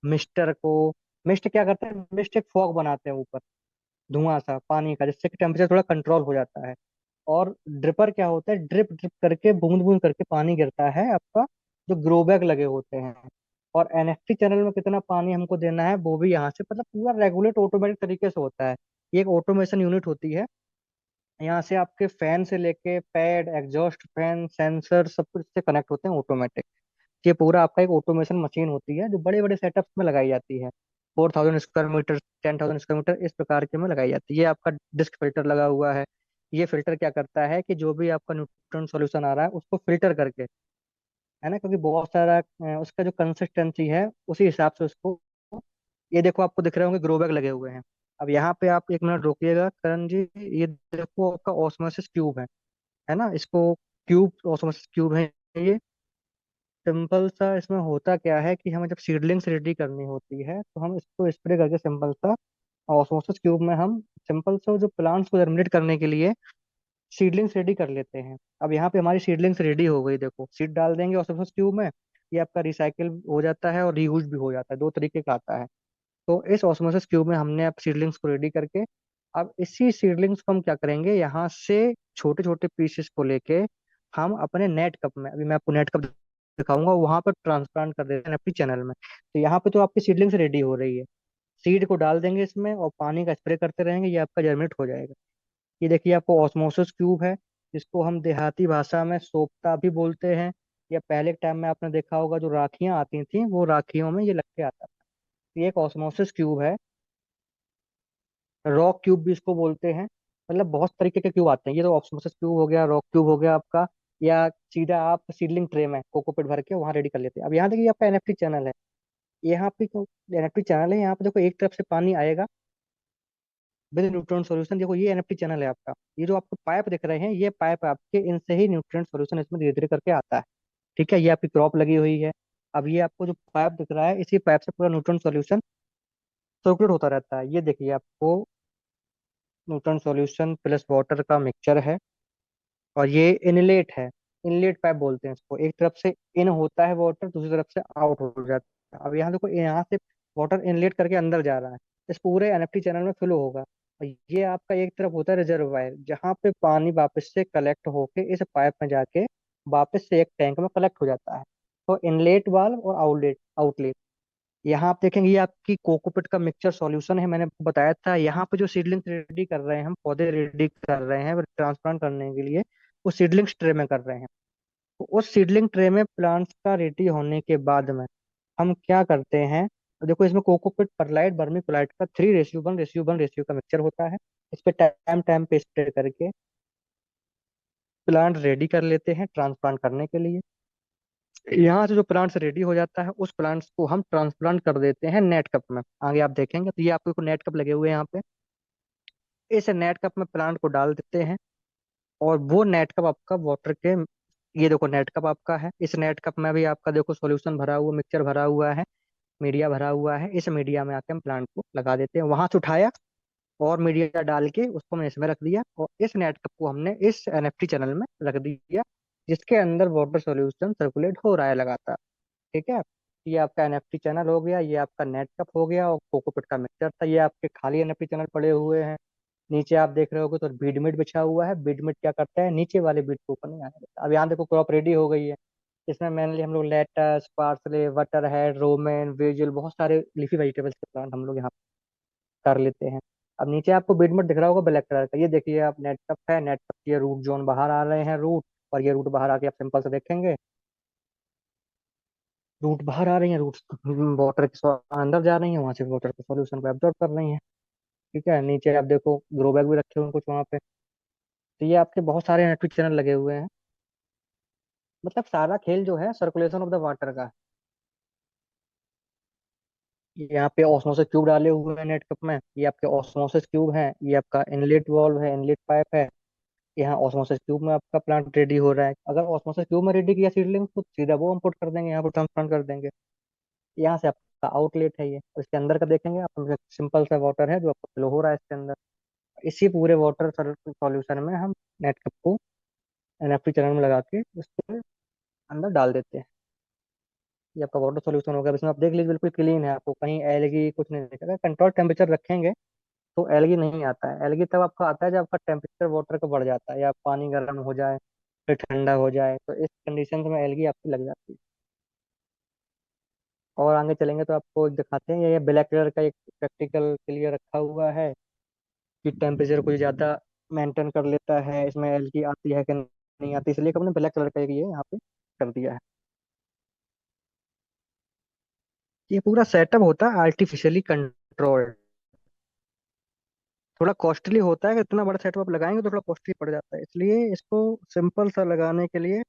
मिस्टर को, मिस्ट क्या करते हैं, मिस्ट एक फॉग बनाते हैं ऊपर, धुआं सा पानी का, जिससे कि टेम्परेचर थोड़ा कंट्रोल हो जाता है। और ड्रिपर क्या होता है, ड्रिप ड्रिप करके, बूंद बूंद करके पानी गिरता है आपका, जो ग्रो बैग लगे होते हैं। और एनएफटी चैनल में कितना पानी हमको देना है, वो भी यहाँ से, मतलब पूरा रेगुलेट ऑटोमेटिक तरीके से होता है। ये एक ऑटोमेशन यूनिट होती है। यहाँ से आपके फैन से लेके पैड, एग्जॉस्ट फैन, सेंसर, सब कुछ से कनेक्ट होते हैं ऑटोमेटिक। ये पूरा आपका एक ऑटोमेशन मशीन होती है, जो बड़े बड़े सेटअप्स में लगाई जाती है। 4,000 स्क्वायर मीटर, 10,000 स्क्वायर मीटर, इस प्रकार के में लगाई जाती है। ये आपका डिस्क फिल्टर लगा हुआ है। ये फिल्टर क्या करता है कि जो भी आपका न्यूट्रन सॉल्यूशन आ रहा है उसको फिल्टर करके है ना, क्योंकि बहुत सारा उसका जो कंसिस्टेंसी है उसी हिसाब से उसको। ये देखो आपको दिख रहे होंगे ग्रो बैग लगे हुए हैं। अब यहाँ पे आप 1 मिनट रोकिएगा करण जी। ये देखो आपका ऑस्मोसिस ट्यूब है ना, इसको क्यूब ऑस्मोसिस क्यूब है ये। सिंपल सा इसमें होता क्या है कि हमें जब सीडलिंग्स रेडी करनी होती है तो हम इसको स्प्रे करके सिंपल सा ऑस्मोसिस क्यूब में हम सिंपल सा जो प्लांट्स को जर्मिनेट करने के लिए सीडलिंग्स रेडी कर लेते हैं। अब यहाँ पे हमारी सीडलिंग्स रेडी हो गई, देखो सीड डाल देंगे ऑस्मोसिस ट्यूब में। ये आपका रिसाइकिल हो जाता है और रीयूज भी हो जाता है, दो तरीके का आता है। तो इस ऑस्मोसिस क्यूब में हमने अब सीडलिंग्स को रेडी करके, अब इसी सीडलिंग्स को हम क्या करेंगे, यहाँ से छोटे छोटे पीसेस को लेके हम अपने नेट कप में, अभी मैं आपको नेट कप दिखाऊंगा, वहां पर ट्रांसप्लांट कर देते हैं एनएफटी चैनल में। तो यहाँ पे तो आपकी सीडलिंग्स रेडी हो रही है। सीड को डाल देंगे इसमें और पानी का स्प्रे करते रहेंगे, ये आपका जर्मिनेट हो जाएगा। ये देखिए आपको ऑस्मोसिस क्यूब है, जिसको हम देहाती भाषा में सोपता भी बोलते हैं। या पहले के टाइम में आपने देखा होगा जो राखियां आती थी वो राखियों में ये लग के आता था। ये एक ऑस्मोसिस क्यूब है। रॉक क्यूब भी इसको बोलते हैं। मतलब बहुत तरीके के क्यूब आते हैं। ये तो ऑस्मोसिस क्यूब हो गया, रॉक क्यूब हो गया आपका। या सीधा आप सीडलिंग ट्रे में कोकोपीट भर के वहां रेडी कर लेते हैं। अब यहाँ देखिए आपका एनएफटी चैनल है। यहाँ पे एनएफटी चैनल है, यहाँ पे देखो एक तरफ से पानी आएगा विद न्यूट्रिएंट सॉल्यूशन। देखो ये एनएफटी चैनल है आपका। ये जो आपको पाइप दिख रहे हैं, ये पाइप आपके इनसे ही न्यूट्रिएंट सॉल्यूशन इसमें धीरे धीरे करके आता है। ठीक है, ये आपकी क्रॉप लगी हुई है। अब ये आपको जो पाइप दिख रहा है, इसी पाइप से पूरा न्यूट्रिएंट सॉल्यूशन सर्कुलेट होता रहता है। ये देखिए आपको न्यूट्रिएंट सॉल्यूशन प्लस वाटर का मिक्सचर है। और ये इनलेट है। इनलेट पाइप बोलते हैं इसको। एक तरफ से इन होता है वाटर, दूसरी तरफ से आउट हो जाता है। अब यहाँ देखो, यहाँ से वाटर इनलेट करके अंदर जा रहा है, इस पूरे एनएफटी चैनल में फ्लो होगा। और ये आपका एक तरफ होता है रिजर्वायर, जहाँ पे पानी वापस से कलेक्ट होके इस पाइप में जाके वापस से एक टैंक में कलेक्ट हो जाता है। तो इनलेट वाल्व और आउटलेट आउटलेट। यहाँ आप देखेंगे ये आपकी कोकोपीट का मिक्सचर सॉल्यूशन है, मैंने आपको बताया था। यहाँ पे जो सीडलिंग्स रेडी कर रहे हैं, हम पौधे रेडी कर रहे हैं ट्रांसप्लांट करने के लिए, वो सीडलिंग्स ट्रे में कर रहे हैं। तो उस सीडलिंग ट्रे में प्लांट्स का रेडी होने के बाद में हम क्या करते हैं, देखो इसमें कोकोपीट परलाइट वर्मी क्लोराइड का 3:1:1 का मिक्सचर होता है। इस पे टाइम टाइम पे स्प्रे करके प्लांट रेडी कर लेते हैं ट्रांसप्लांट करने के लिए। यहाँ से जो प्लांट्स रेडी हो जाता है, उस प्लांट्स को हम ट्रांसप्लांट कर देते हैं नेट कप में। आगे आप देखेंगे तो ये आपको नेट कप लगे हुए हैं यहाँ पे। इस नेट कप में प्लांट को डाल देते हैं। और वो नेट कप आपका वाटर के, ये देखो नेट कप आपका है। इस नेट कप में भी आपका देखो सॉल्यूशन भरा हुआ, मिक्सचर भरा हुआ है, मीडिया भरा हुआ है। इस मीडिया में आके हम प्लांट को लगा देते हैं। वहां से उठाया और मीडिया डाल के उसको हमने इसमें रख दिया, और इस नेट कप को हमने इस एनएफटी चैनल में रख दिया, जिसके अंदर वाटर सॉल्यूशन सर्कुलेट हो रहा है लगातार। ठीक है, ये आपका एनएफटी चैनल हो गया, ये आपका नेट कप हो गया, और कोकोपीट का मिक्सचर था। ये आपके खाली एनएफटी चैनल पड़े हुए हैं। नीचे आप देख रहे होगे तो बीड मिट बिछा हुआ है। बीड मिट क्या करता है, नीचे वाले बीड को ऊपर नहीं आने देता। अब यहाँ देखो क्रॉप रेडी हो गई है। इसमें मेनली हम लोग लेटस, पार्सले, बटर है, रोमेन, वेजिल, बहुत सारे लीफी वेजिटेबल्स के प्लांट हम लोग यहाँ कर लेते हैं। अब नीचे आपको बीड मिट दिख रहा होगा ब्लैक कलर का, ये देखिए आप नेट कप है। नेट कप के रूट जोन बाहर आ रहे हैं, रूट। और ये रूट बाहर आके आप सिंपल से देखेंगे, रूट बाहर आ रही हैं, रूट वाटर के अंदर जा रही हैं, वहां से वाटर के सॉल्यूशन को एब्जॉर्ब कर रही हैं। ठीक है, नीचे आप देखो ग्रो बैग भी रखे हुए हैं कुछ वहां पे। तो ये आपके बहुत सारे नेटफ्लिक्स चैनल लगे हुए हैं। मतलब सारा खेल जो है सर्कुलेशन ऑफ द वाटर का है। ये यहाँ पे ऑस्मोसिस क्यूब डाले हुए हैं नेट कप में। ये आपके ऑस्मोसिस क्यूब है, ये आपका इनलेट वाल्व है, इनलेट पाइप है। यहाँ ऑस्मोसिस क्यूब में आपका प्लांट रेडी हो रहा है। अगर ऑस्मोसिस क्यूब में रेडी किया सीडलिंग तो सीधा वो हम पुट कर देंगे, यहाँ पर ट्रांसप्लांट कर देंगे। यहाँ से आपका आउटलेट है ये, और इसके अंदर का देखेंगे आप, सिंपल सा वाटर है जो आपका फ्लो हो रहा है इसके अंदर। इसी पूरे वाटर सॉल्यूशन में हम नेट कप को एनएफटी चैनल में लगा के उसके अंदर डाल देते हैं। ये आपका वाटर सॉल्यूशन होगा। अब इसमें आप देख लीजिए बिल्कुल क्लीन है, आपको कहीं एलगी कुछ नहीं दिखेगा। कंट्रोल टेम्परेचर रखेंगे तो एलगी नहीं आता है। एलगी तब आपका आता है जब आपका टेम्परेचर वाटर का बढ़ जाता है, या पानी गर्म हो जाए, फिर ठंडा हो जाए, तो इस कंडीशन में एलगी आपकी लग जाती है। और आगे चलेंगे तो आपको दिखाते हैं, ये ब्लैक कलर का एक प्रैक्टिकल के लिए रखा हुआ है कि टेम्परेचर कुछ ज़्यादा मेंटेन कर लेता है, इसमें एलगी आती है कि नहीं आती, इसलिए हमने ब्लैक कलर का एक ये यहाँ पे कर दिया है। ये पूरा सेटअप होता है आर्टिफिशियली कंट्रोल्ड। थोड़ा कॉस्टली होता है कि इतना बड़ा सेटअप लगाएंगे तो थोड़ा कॉस्टली पड़ जाता है, इसलिए इसको सिंपल सा लगाने के लिए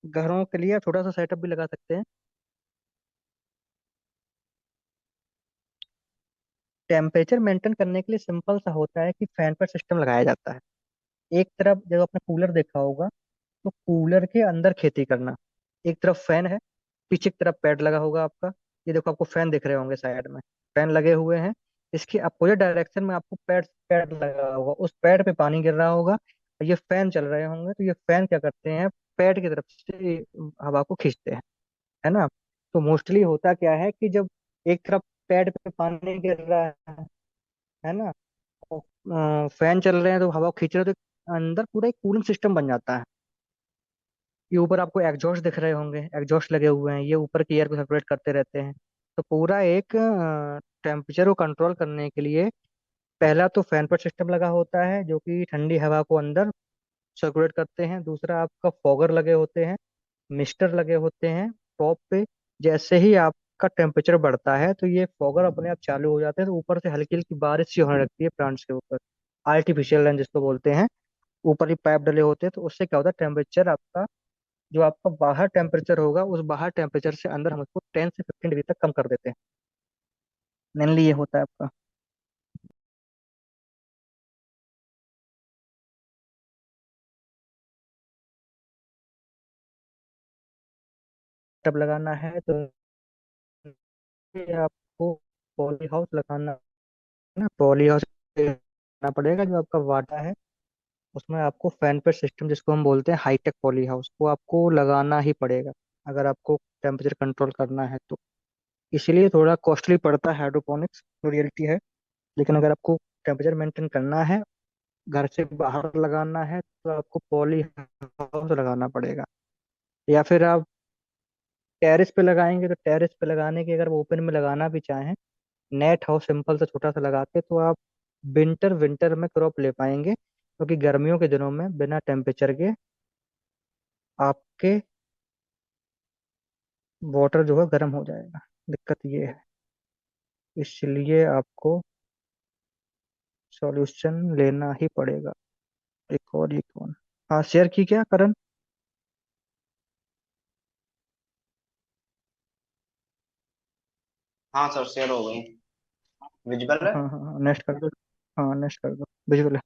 घरों के लिए छोटा सा सेटअप भी लगा सकते हैं। टेम्परेचर मेंटेन करने के लिए सिंपल सा होता है कि फैन पर सिस्टम लगाया जाता है। एक तरफ जब आपने कूलर देखा होगा, तो कूलर के अंदर खेती करना, एक तरफ फैन है, पीछे की तरफ पैड लगा होगा आपका। ये देखो आपको फैन दिख रहे होंगे साइड में, फैन लगे हुए हैं। इसके अपोजिट डायरेक्शन में आपको पैड पैड लगा होगा, उस पैड पे पानी गिर रहा होगा और ये फैन चल रहे होंगे। तो ये फैन क्या करते हैं, पैड की तरफ से हवा को खींचते हैं, है ना। तो मोस्टली होता क्या है कि जब एक तरफ पैड पे पानी गिर रहा है ना, फैन चल रहे हैं तो हवा को खींच रहे हैं, तो अंदर पूरा एक कूलिंग सिस्टम बन जाता है। ये ऊपर आपको एग्जॉस्ट दिख रहे होंगे, एग्जॉस्ट लगे हुए हैं, ये ऊपर की एयर को सर्कुलेट करते रहते हैं। तो पूरा एक टेम्परेचर को कंट्रोल करने के लिए पहला तो फैन पर सिस्टम लगा होता है जो कि ठंडी हवा को अंदर सर्कुलेट करते हैं। दूसरा आपका फॉगर लगे होते हैं, मिस्टर लगे होते हैं टॉप पे। जैसे ही आपका टेम्परेचर बढ़ता है तो ये फॉगर अपने आप चालू हो जाते हैं, तो ऊपर से हल्की हल्की बारिश सी होने लगती है प्लांट्स के ऊपर। आर्टिफिशियल रेन जिसको बोलते हैं, ऊपर ही पाइप डले होते हैं। तो उससे क्या होता है, टेम्परेचर आपका, जो आपका बाहर टेम्परेचर होगा, उस बाहर टेम्परेचर से अंदर हम उसको 10 से 15 डिग्री तक कम कर देते हैं। मेनली ये होता है आपका। टब लगाना है तो ये आपको पॉली हाउस लगाना है ना, पॉली हाउस लगाना पड़ेगा। जो आपका वाटा है उसमें आपको फैन पर सिस्टम, जिसको हम बोलते हैं हाईटेक पॉली हाउस, वो आपको लगाना ही पड़ेगा अगर आपको टेम्परेचर कंट्रोल करना है तो। इसलिए थोड़ा कॉस्टली पड़ता है हाइड्रोपोनिक्स, तो रियलिटी है। लेकिन अगर आपको टेम्परेचर मेंटेन करना है, घर से बाहर लगाना है, तो आपको पॉली हाउस लगाना पड़ेगा। या फिर आप टेरेस पे लगाएंगे, तो टेरेस पे लगाने के अगर वो ओपन में लगाना भी चाहें, नेट हाउस सिंपल सा छोटा सा लगाते, तो आप विंटर विंटर में क्रॉप ले पाएंगे। क्योंकि गर्मियों के दिनों में बिना टेम्परेचर के आपके वाटर जो है गर्म हो जाएगा। दिक्कत ये है, इसलिए आपको सॉल्यूशन लेना ही पड़ेगा। एक और, ये कौन, हाँ शेयर की क्या करण। हाँ सर, शेयर हो गई। विजिबल है। हाँ हाँ हाँ, नेक्स्ट कर दो। हाँ नेक्स्ट कर दो, विजुअल है।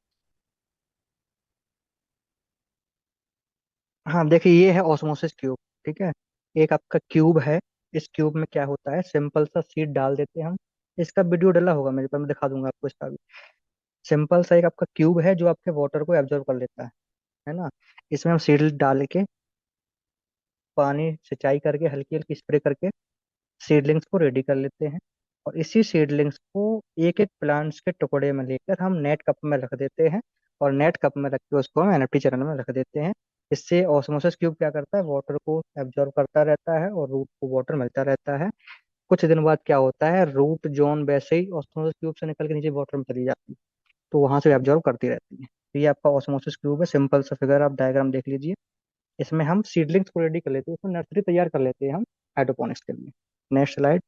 हाँ देखिए, ये है ऑस्मोसिस क्यूब, ठीक है। एक आपका क्यूब है। इस क्यूब में क्या होता है, सिंपल सा सीड डाल देते हैं हम। इसका वीडियो डला होगा मेरे पास, मैं दिखा दूंगा आपको इसका भी। सिंपल सा एक आपका क्यूब है जो आपके वाटर को एब्जॉर्ब कर लेता है ना। इसमें हम सीड डाल के, पानी सिंचाई करके, हल्की हल्की स्प्रे करके सीडलिंग्स को रेडी कर लेते हैं। और इसी सीडलिंग्स को एक एक प्लांट्स के टुकड़े में लेकर हम नेट कप में रख देते हैं। और नेट कप में रख के उसको हम एनएफटी चरण में रख देते हैं। इससे ऑस्मोसिस ट्यूब क्या करता है, वाटर को एब्जॉर्ब करता रहता है और रूट को वाटर मिलता रहता है। कुछ दिन बाद क्या होता है, रूट जोन वैसे ही ऑस्मोसिस ट्यूब से निकल के नीचे वाटर में चली जाती है, तो वहां से एब्जॉर्ब करती रहती है। तो ये आपका ऑस्मोसिस ट्यूब है, सिंपल सा फिगर आप डायग्राम देख लीजिए। इसमें हम सीडलिंग्स को रेडी कर लेते हैं, इसमें नर्सरी तैयार कर लेते हैं हम हाइड्रोपोनिक्स के लिए। Next slide.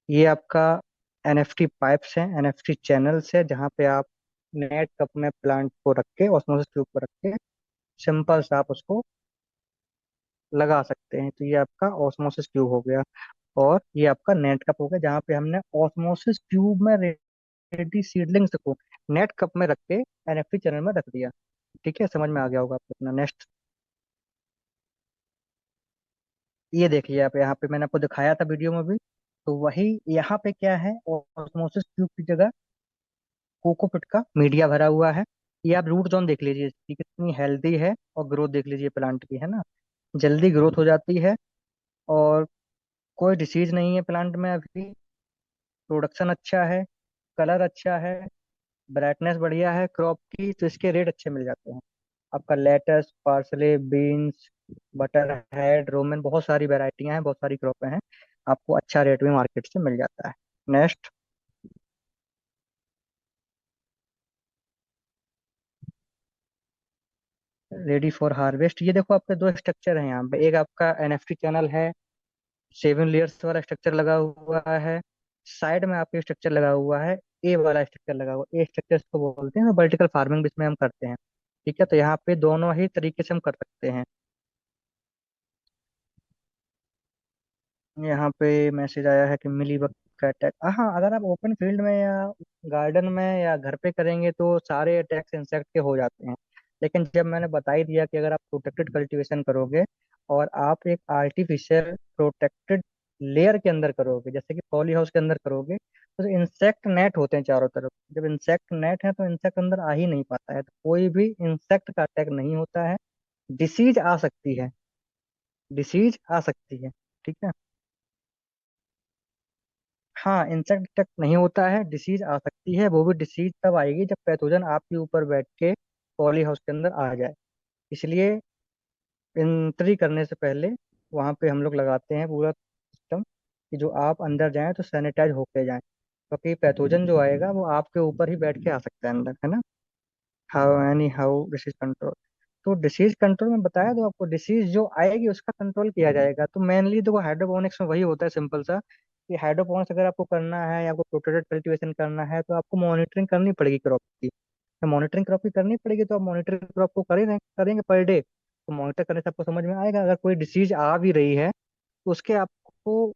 ये आपका एनएफटी पाइप्स हैं, एनएफटी चैनल्स है, जहाँ पे आप नेट कप में प्लांट को रख के, ऑस्मोसिस ट्यूब पर रख के सिंपल सा आप उसको लगा सकते हैं। तो ये आपका ऑस्मोसिस ट्यूब हो गया। और ये आपका नेट कप हो गया, जहाँ पे हमने ऑस्मोसिस ट्यूब में रेडी सीडलिंग्स को नेट कप में रख के एनएफटी चैनल में रख दिया। ठीक है, समझ में आ गया होगा आपको अपना। नेक्स्ट, ये देखिए आप, यहाँ पे मैंने आपको दिखाया था वीडियो में भी, तो वही यहाँ पे क्या है, ऑस्मोसिस ट्यूब की जगह कोकोपीट का मीडिया भरा हुआ है। ये आप रूट जोन देख लीजिए इसकी कितनी हेल्दी है, और ग्रोथ देख लीजिए प्लांट की, है ना। जल्दी ग्रोथ हो जाती है, और कोई डिसीज नहीं है प्लांट में अभी। प्रोडक्शन अच्छा है, कलर अच्छा है, ब्राइटनेस बढ़िया है क्रॉप की, तो इसके रेट अच्छे मिल जाते हैं। आपका lettuce, parsley, beans, butter head, romaine, बहुत सारी वैरायटियां हैं, बहुत सारी क्रॉपें हैं। आपको अच्छा रेट में मार्केट से मिल जाता है। Next, ready for harvest. ये देखो आपके दो स्ट्रक्चर हैं यहाँ पे, एक आपका एनएफटी चैनल है, 7 लेयर्स वाला स्ट्रक्चर लगा हुआ है। साइड में आपके स्ट्रक्चर लगा हुआ है, ए वाला स्ट्रक्चर लगा हुआ, ए स्ट्रक्चर इसको बोलते हैं, वर्टिकल फार्मिंग जिसमें हम करते हैं। ठीक है, तो यहाँ पे दोनों ही तरीके से हम कर सकते हैं। यहाँ पे मैसेज आया है कि मिलीबग का अटैक। हाँ, अगर आप ओपन फील्ड में या गार्डन में या घर पे करेंगे तो सारे अटैक्स इंसेक्ट के हो जाते हैं। लेकिन जब मैंने बता ही दिया कि अगर आप प्रोटेक्टेड कल्टीवेशन करोगे और आप एक आर्टिफिशियल प्रोटेक्टेड लेयर के अंदर करोगे, जैसे कि पॉली हाउस के अंदर करोगे, तो इंसेक्ट नेट होते हैं चारों तरफ। जब इंसेक्ट नेट है तो इंसेक्ट अंदर आ ही नहीं पाता है, तो कोई भी इंसेक्ट का अटैक नहीं होता है। डिसीज आ सकती है, डिसीज आ सकती है। ठीक है। हाँ, इंसेक्ट अटैक नहीं होता है, डिसीज आ सकती है। वो भी डिसीज तब आएगी जब पैथोजन आपके ऊपर बैठ के पॉली हाउस के अंदर आ जाए। इसलिए एंट्री करने से पहले वहाँ पे हम लोग लगाते हैं पूरा सिस्टम कि जो आप अंदर जाएं तो सैनिटाइज होके जाएं, क्योंकि पैथोजन जो आएगा वो आपके ऊपर ही बैठ के आ सकता है अंदर, है ना। How disease control. तो डिसीज कंट्रोल में बताया, तो आपको डिसीज जो आएगी उसका कंट्रोल किया जाएगा। तो मेनली देखो हाइड्रोपोनिक्स में वही होता है, सिंपल सा, कि हाइड्रोपोनिक्स अगर आपको करना है या आपको प्रोटेक्टेड कल्टीवेशन करना है तो आपको मॉनिटरिंग करनी पड़ेगी क्रॉप की। तो मॉनिटरिंग क्रॉप की करनी पड़ेगी, तो आप मॉनिटरिंग क्रॉप को करेंगे पर डे, तो मॉनिटर करने से आपको समझ में आएगा। अगर कोई डिसीज आ भी रही है तो उसके आपको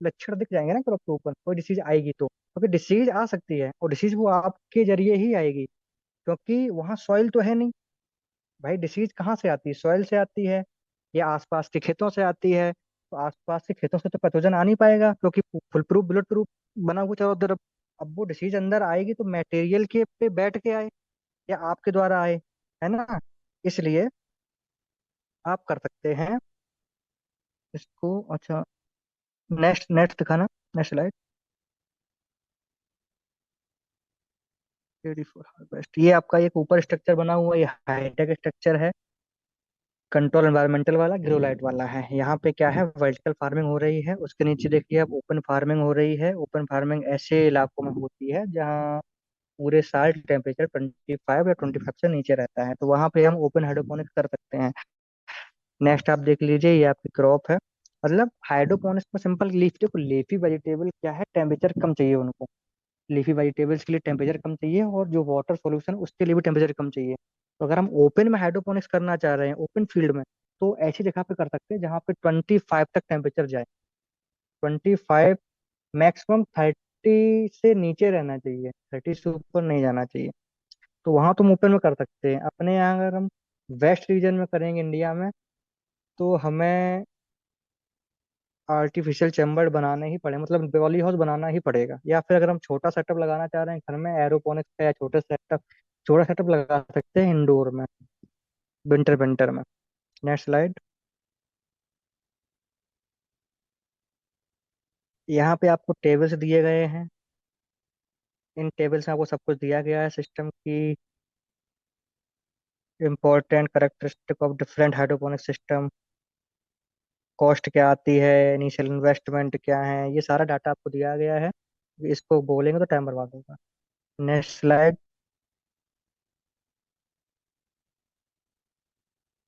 लक्षण दिख जाएंगे ना क्रॉप के ऊपर, कोई डिसीज आएगी तो, क्योंकि डिसीज आ सकती है और डिसीज वो आपके जरिए ही आएगी, क्योंकि वहाँ सॉइल तो है नहीं। भाई डिसीज कहाँ से आती है? सॉइल से आती है या आसपास के खेतों से आती है। तो आसपास के खेतों से तो पैथोजन आ नहीं पाएगा, क्योंकि फुल प्रूफ बुलेट प्रूफ बना हुआ चारों तरफ। अब वो डिसीज अंदर आएगी तो मटेरियल के पे बैठ के आए या आपके द्वारा आए, है ना। इसलिए आप कर सकते हैं इसको। अच्छा, नेक्स्ट नेक्स्ट दिखाना, next slide. Ready for harvest, ये आपका एक ऊपर स्ट्रक्चर बना हुआ है, ये हाईटेक स्ट्रक्चर है। कंट्रोल एनवायरमेंटल वाला ग्रो लाइट वाला है। यहाँ पे क्या है, वर्टिकल फार्मिंग हो रही है, उसके नीचे देखिए आप ओपन फार्मिंग हो रही है। ओपन फार्मिंग ऐसे इलाकों में होती है जहाँ पूरे साल टेम्परेचर 25 या 25 से नीचे रहता है, तो वहाँ पे हम ओपन हाइड्रोपोनिक्स कर सकते हैं। नेक्स्ट आप देख लीजिए, ये आपकी क्रॉप है। मतलब हाइड्रोपोनिक्स में सिंपल लीफ, देखो लीफी वेजिटेबल क्या है, टेम्परेचर कम चाहिए उनको। लीफी वेजिटेबल्स के लिए टेम्परेचर कम चाहिए, और जो वाटर सॉल्यूशन उसके लिए भी टेम्परेचर कम चाहिए। तो अगर हम ओपन में हाइड्रोपोनिक्स करना चाह रहे हैं, ओपन फील्ड में, तो ऐसी जगह पे कर सकते हैं जहाँ पे 25 तक टेम्परेचर जाए। 25, मैक्सिमम 30 से नीचे रहना चाहिए, 30 से ऊपर नहीं जाना चाहिए। तो वहां तुम ओपन में कर सकते हैं। अपने यहाँ अगर हम वेस्ट रीजन में करेंगे इंडिया में, तो हमें आर्टिफिशियल चैम्बर बनाने ही पड़े, मतलब पॉली हाउस बनाना ही पड़ेगा। या फिर अगर हम छोटा सेटअप लगाना चाह रहे हैं घर में, एरोपोनिक्स का, या छोटा सेटअप लगा सकते हैं इंडोर में, विंटर विंटर में। Next slide. यहाँ पे आपको टेबल्स दिए गए हैं। इन टेबल्स में आपको सब कुछ दिया गया है, सिस्टम की important characteristic of different hydroponic system, cost क्या आती है, इनिशियल इन्वेस्टमेंट क्या है, ये सारा डाटा आपको दिया गया है। इसको बोलेंगे तो टाइम बर्बाद होगा। Next slide.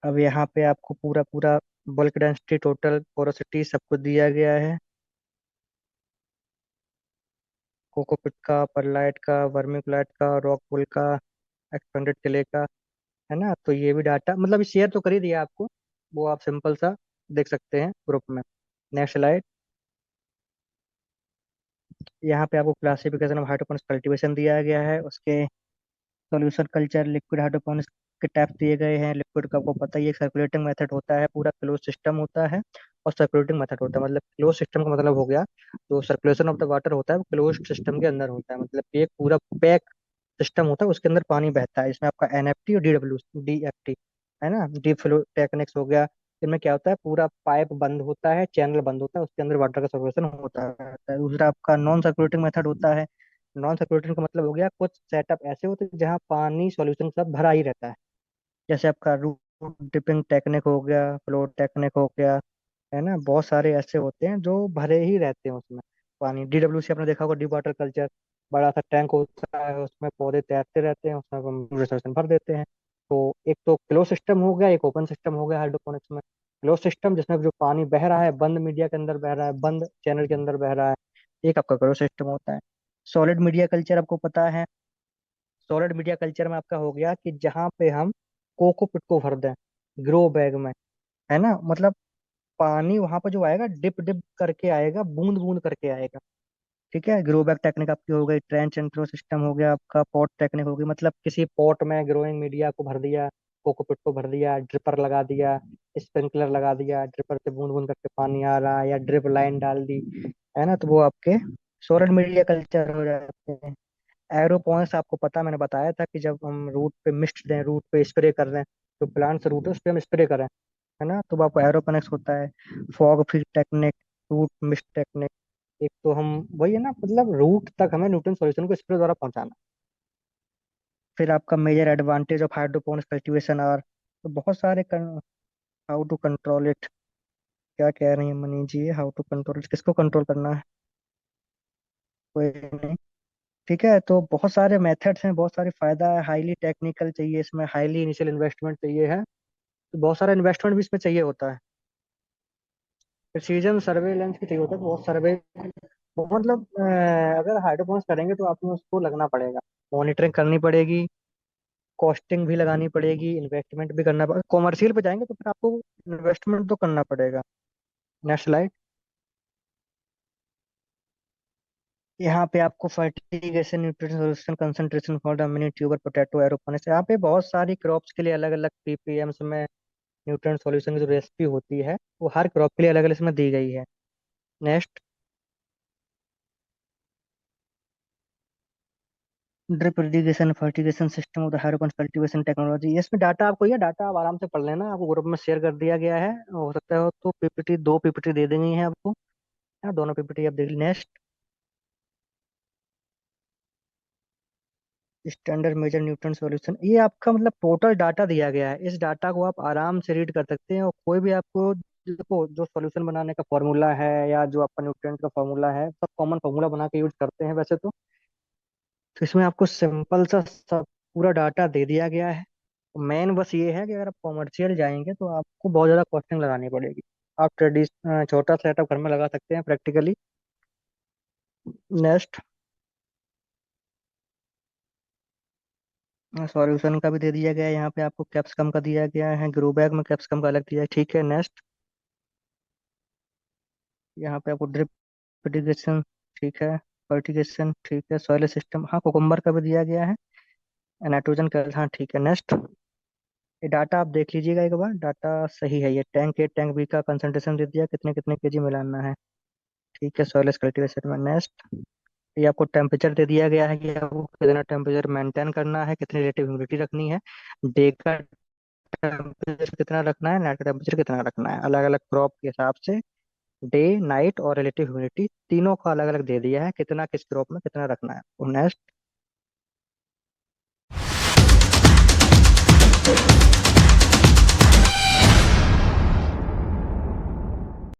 अब यहाँ पे आपको पूरा पूरा बल्क डेंसिटी, टोटल पोरोसिटी सब कुछ दिया गया है। कोकोपिट का, परलाइट का, वर्मिकुलाइट का, रॉक वूल का, एक्सपेंडेड क्ले का, है ना। तो ये भी डाटा मतलब शेयर तो कर ही दिया आपको, वो आप सिंपल सा देख सकते हैं ग्रुप में। Next slide. यहाँ पे आपको क्लासिफिकेशन ऑफ हाइड्रोपोनिक्स कल्टीवेशन दिया गया है, उसके सॉल्यूशन कल्चर, लिक्विड हाइड्रोपोनिक्स के टाइप दिए गए हैं। लिक्विड का आपको पता ही है, सर्कुलेटिंग मेथड होता है, पूरा क्लोज सिस्टम होता है। और सर्कुलेटिंग मेथड होता है, मतलब क्लोज सिस्टम का मतलब हो गया, जो सर्कुलेशन ऑफ द वाटर होता है वो क्लोज सिस्टम के अंदर होता है, मतलब एक पूरा पैक सिस्टम होता है, उसके अंदर पानी बहता है। इसमें आपका एनएफटी और डीएफटी, है ना, डीप फ्लो टेक्निक्स हो गया। इनमें क्या होता है, पूरा पाइप बंद होता है, चैनल बंद होता है, उसके अंदर वाटर का सर्कुलेशन होता रहता है। दूसरा आपका नॉन सर्कुलेटिंग मेथड होता है। नॉन सर्कुलेटिंग का मतलब हो गया, कुछ सेटअप ऐसे होते हैं जहाँ पानी सॉल्यूशन के साथ भरा ही रहता है। जैसे आपका रूट डिपिंग टेक्निक हो गया, फ्लो टेक्निक हो गया, है ना। बहुत सारे ऐसे होते हैं जो भरे ही रहते हैं उसमें पानी। डीडब्ल्यूसी आपने देखा होगा, डीप वाटर कल्चर, बड़ा सा टैंक होता है, उसमें पौधे तैरते रहते हैं, उसमें हम रिसोर्स भर देते हैं। तो एक तो क्लोज सिस्टम हो गया, एक ओपन सिस्टम हो गया हाइड्रोपोनिक्स में। क्लोज सिस्टम जिसमें जो पानी बह रहा है, बंद मीडिया के अंदर बह रहा है, बंद चैनल के अंदर बह रहा है, एक आपका क्लोज सिस्टम होता है। सॉलिड मीडिया कल्चर आपको पता है। सॉलिड मीडिया कल्चर में आपका हो गया कि जहाँ पे हम कोकोपीट को भर दें ग्रो बैग में, है ना, मतलब पानी वहां पर जो आएगा डिप डिप करके आएगा, बूंद बूंद करके आएगा। ठीक है, ग्रो बैग टेक्निक आपकी हो गई। ट्रेंच एंड थ्रो सिस्टम हो गया आपका। पॉट टेक्निक होगी, मतलब किसी पॉट में ग्रोइंग मीडिया को भर दिया, कोकोपीट को भर दिया, ड्रिपर लगा दिया, स्प्रिंकलर लगा दिया, ड्रिपर से बूंद बूंद करके पानी आ रहा है, या ड्रिप लाइन डाल दी, है ना, तो वो आपके सोलर मीडिया कल्चर हो जाते हैं। एरोपोनिक्स आपको पता, मैंने बताया था कि जब हम रूट पे मिस्ट दें, रूट पे स्प्रे कर रहे हैं, जो प्लांट से रूट है उस पे हम स्प्रे करें, है ना, तो वो आपको एरोपोनिक्स होता है। Fog fill technique, root mist technique. एक तो हम वही है ना, मतलब रूट तक हमें न्यूट्रन सॉल्यूशन को स्प्रे द्वारा पहुंचाना। फिर आपका major advantage of hydroponics cultivation are, तो बहुत सारे हाउ टू कंट्रोल इट। क्या कह रही है Mani ji, how to control it, किसको कंट्रोल करना है? कोई नहीं। ठीक है, तो बहुत सारे मेथड्स हैं, बहुत सारे फायदा है। हाईली टेक्निकल चाहिए इसमें, हाईली इनिशियल इन्वेस्टमेंट चाहिए है, तो बहुत सारा इन्वेस्टमेंट भी इसमें चाहिए होता है। प्रिसीजन सर्वेलेंस भी चाहिए होता है, बहुत सर्वे, मतलब अगर हाइड्रोपोनिक्स करेंगे तो आपको उसको लगना पड़ेगा, मॉनिटरिंग करनी पड़ेगी, कॉस्टिंग भी लगानी पड़ेगी, इन्वेस्टमेंट भी करना पड़ेगा। कॉमर्शियल पे जाएंगे तो फिर आपको इन्वेस्टमेंट तो करना पड़ेगा। Next slide. यहाँ पे आपको fertigation, nutrition solution, concentration for the mini tuber potato aeroponics, यहाँ पे बहुत सारी क्रॉप्स के लिए अलग अलग पीपीएम्स में न्यूट्रिएंट सॉल्यूशन की जो रेसिपी होती है वो हर क्रॉप के लिए अलग अलग इसमें दी गई है। Next. Drip irrigation fertigation system of the hydroponics cultivation technology, इसमें डाटा आपको, ये डाटा आप आराम से पढ़ लेना, आपको ग्रुप में शेयर कर दिया गया है, हो सकता है तो पीपीटी, दो पीपीटी दे देंगी है आपको, है, दोनों पीपीटी आप देख। Next. Standard major Newton solution, ये आपका मतलब टोटल डाटा दिया गया है, इस डाटा को आप आराम से रीड कर सकते हैं, और कोई भी आपको, देखो जो सॉल्यूशन बनाने का फॉर्मूला है या जो आपका न्यूट्रिएंट का फॉर्मूला है, सब कॉमन फॉर्मूला बना के यूज करते हैं वैसे तो इसमें आपको सिंपल सा सब पूरा डाटा दे दिया गया है। मेन बस ये है कि अगर आप कॉमर्शियल जाएंगे तो आपको बहुत ज़्यादा कॉस्टिंग लगानी पड़ेगी। आप छोटा सेटअप घर में लगा सकते हैं प्रैक्टिकली। नेक्स्ट। सॉल्यूशन का भी दे दिया गया है, यहाँ पे आपको कैप्सिकम का दिया गया है, ग्रो बैग में कैप्सिकम का अलग दिया है। ठीक है, नेक्स्ट। यहाँ पे आपको ड्रिप इरिगेशन, ठीक है, फर्टिगेशन, ठीक है, सॉइल सिस्टम, हाँ, कोकम्बर का भी दिया गया है, नाइट्रोजन का, हाँ, ठीक है, नेक्स्ट। ये डाटा आप देख लीजिएगा एक बार, डाटा सही है। ये टैंक ए टैंक बी का कंसंट्रेशन दे दिया, कितने कितने केजी मिलाना है। ठीक है, सॉइल कल्टीवेशन में। नेक्स्ट। ये आपको टेम्परेचर दे दिया गया है कि आपको कितना टेम्परेचर मेंटेन करना है, कितनी रिलेटिव ह्यूमिडिटी रखनी है, डे का टेम्परेचर कितना रखना है, नाइट का टेम्परेचर कितना रखना है, अलग अलग क्रॉप के हिसाब से डे, नाइट और रिलेटिव ह्यूमिडिटी तीनों का अलग अलग दे दिया है, कितना किस क्रॉप में कितना रखना है। और नेक्स्ट।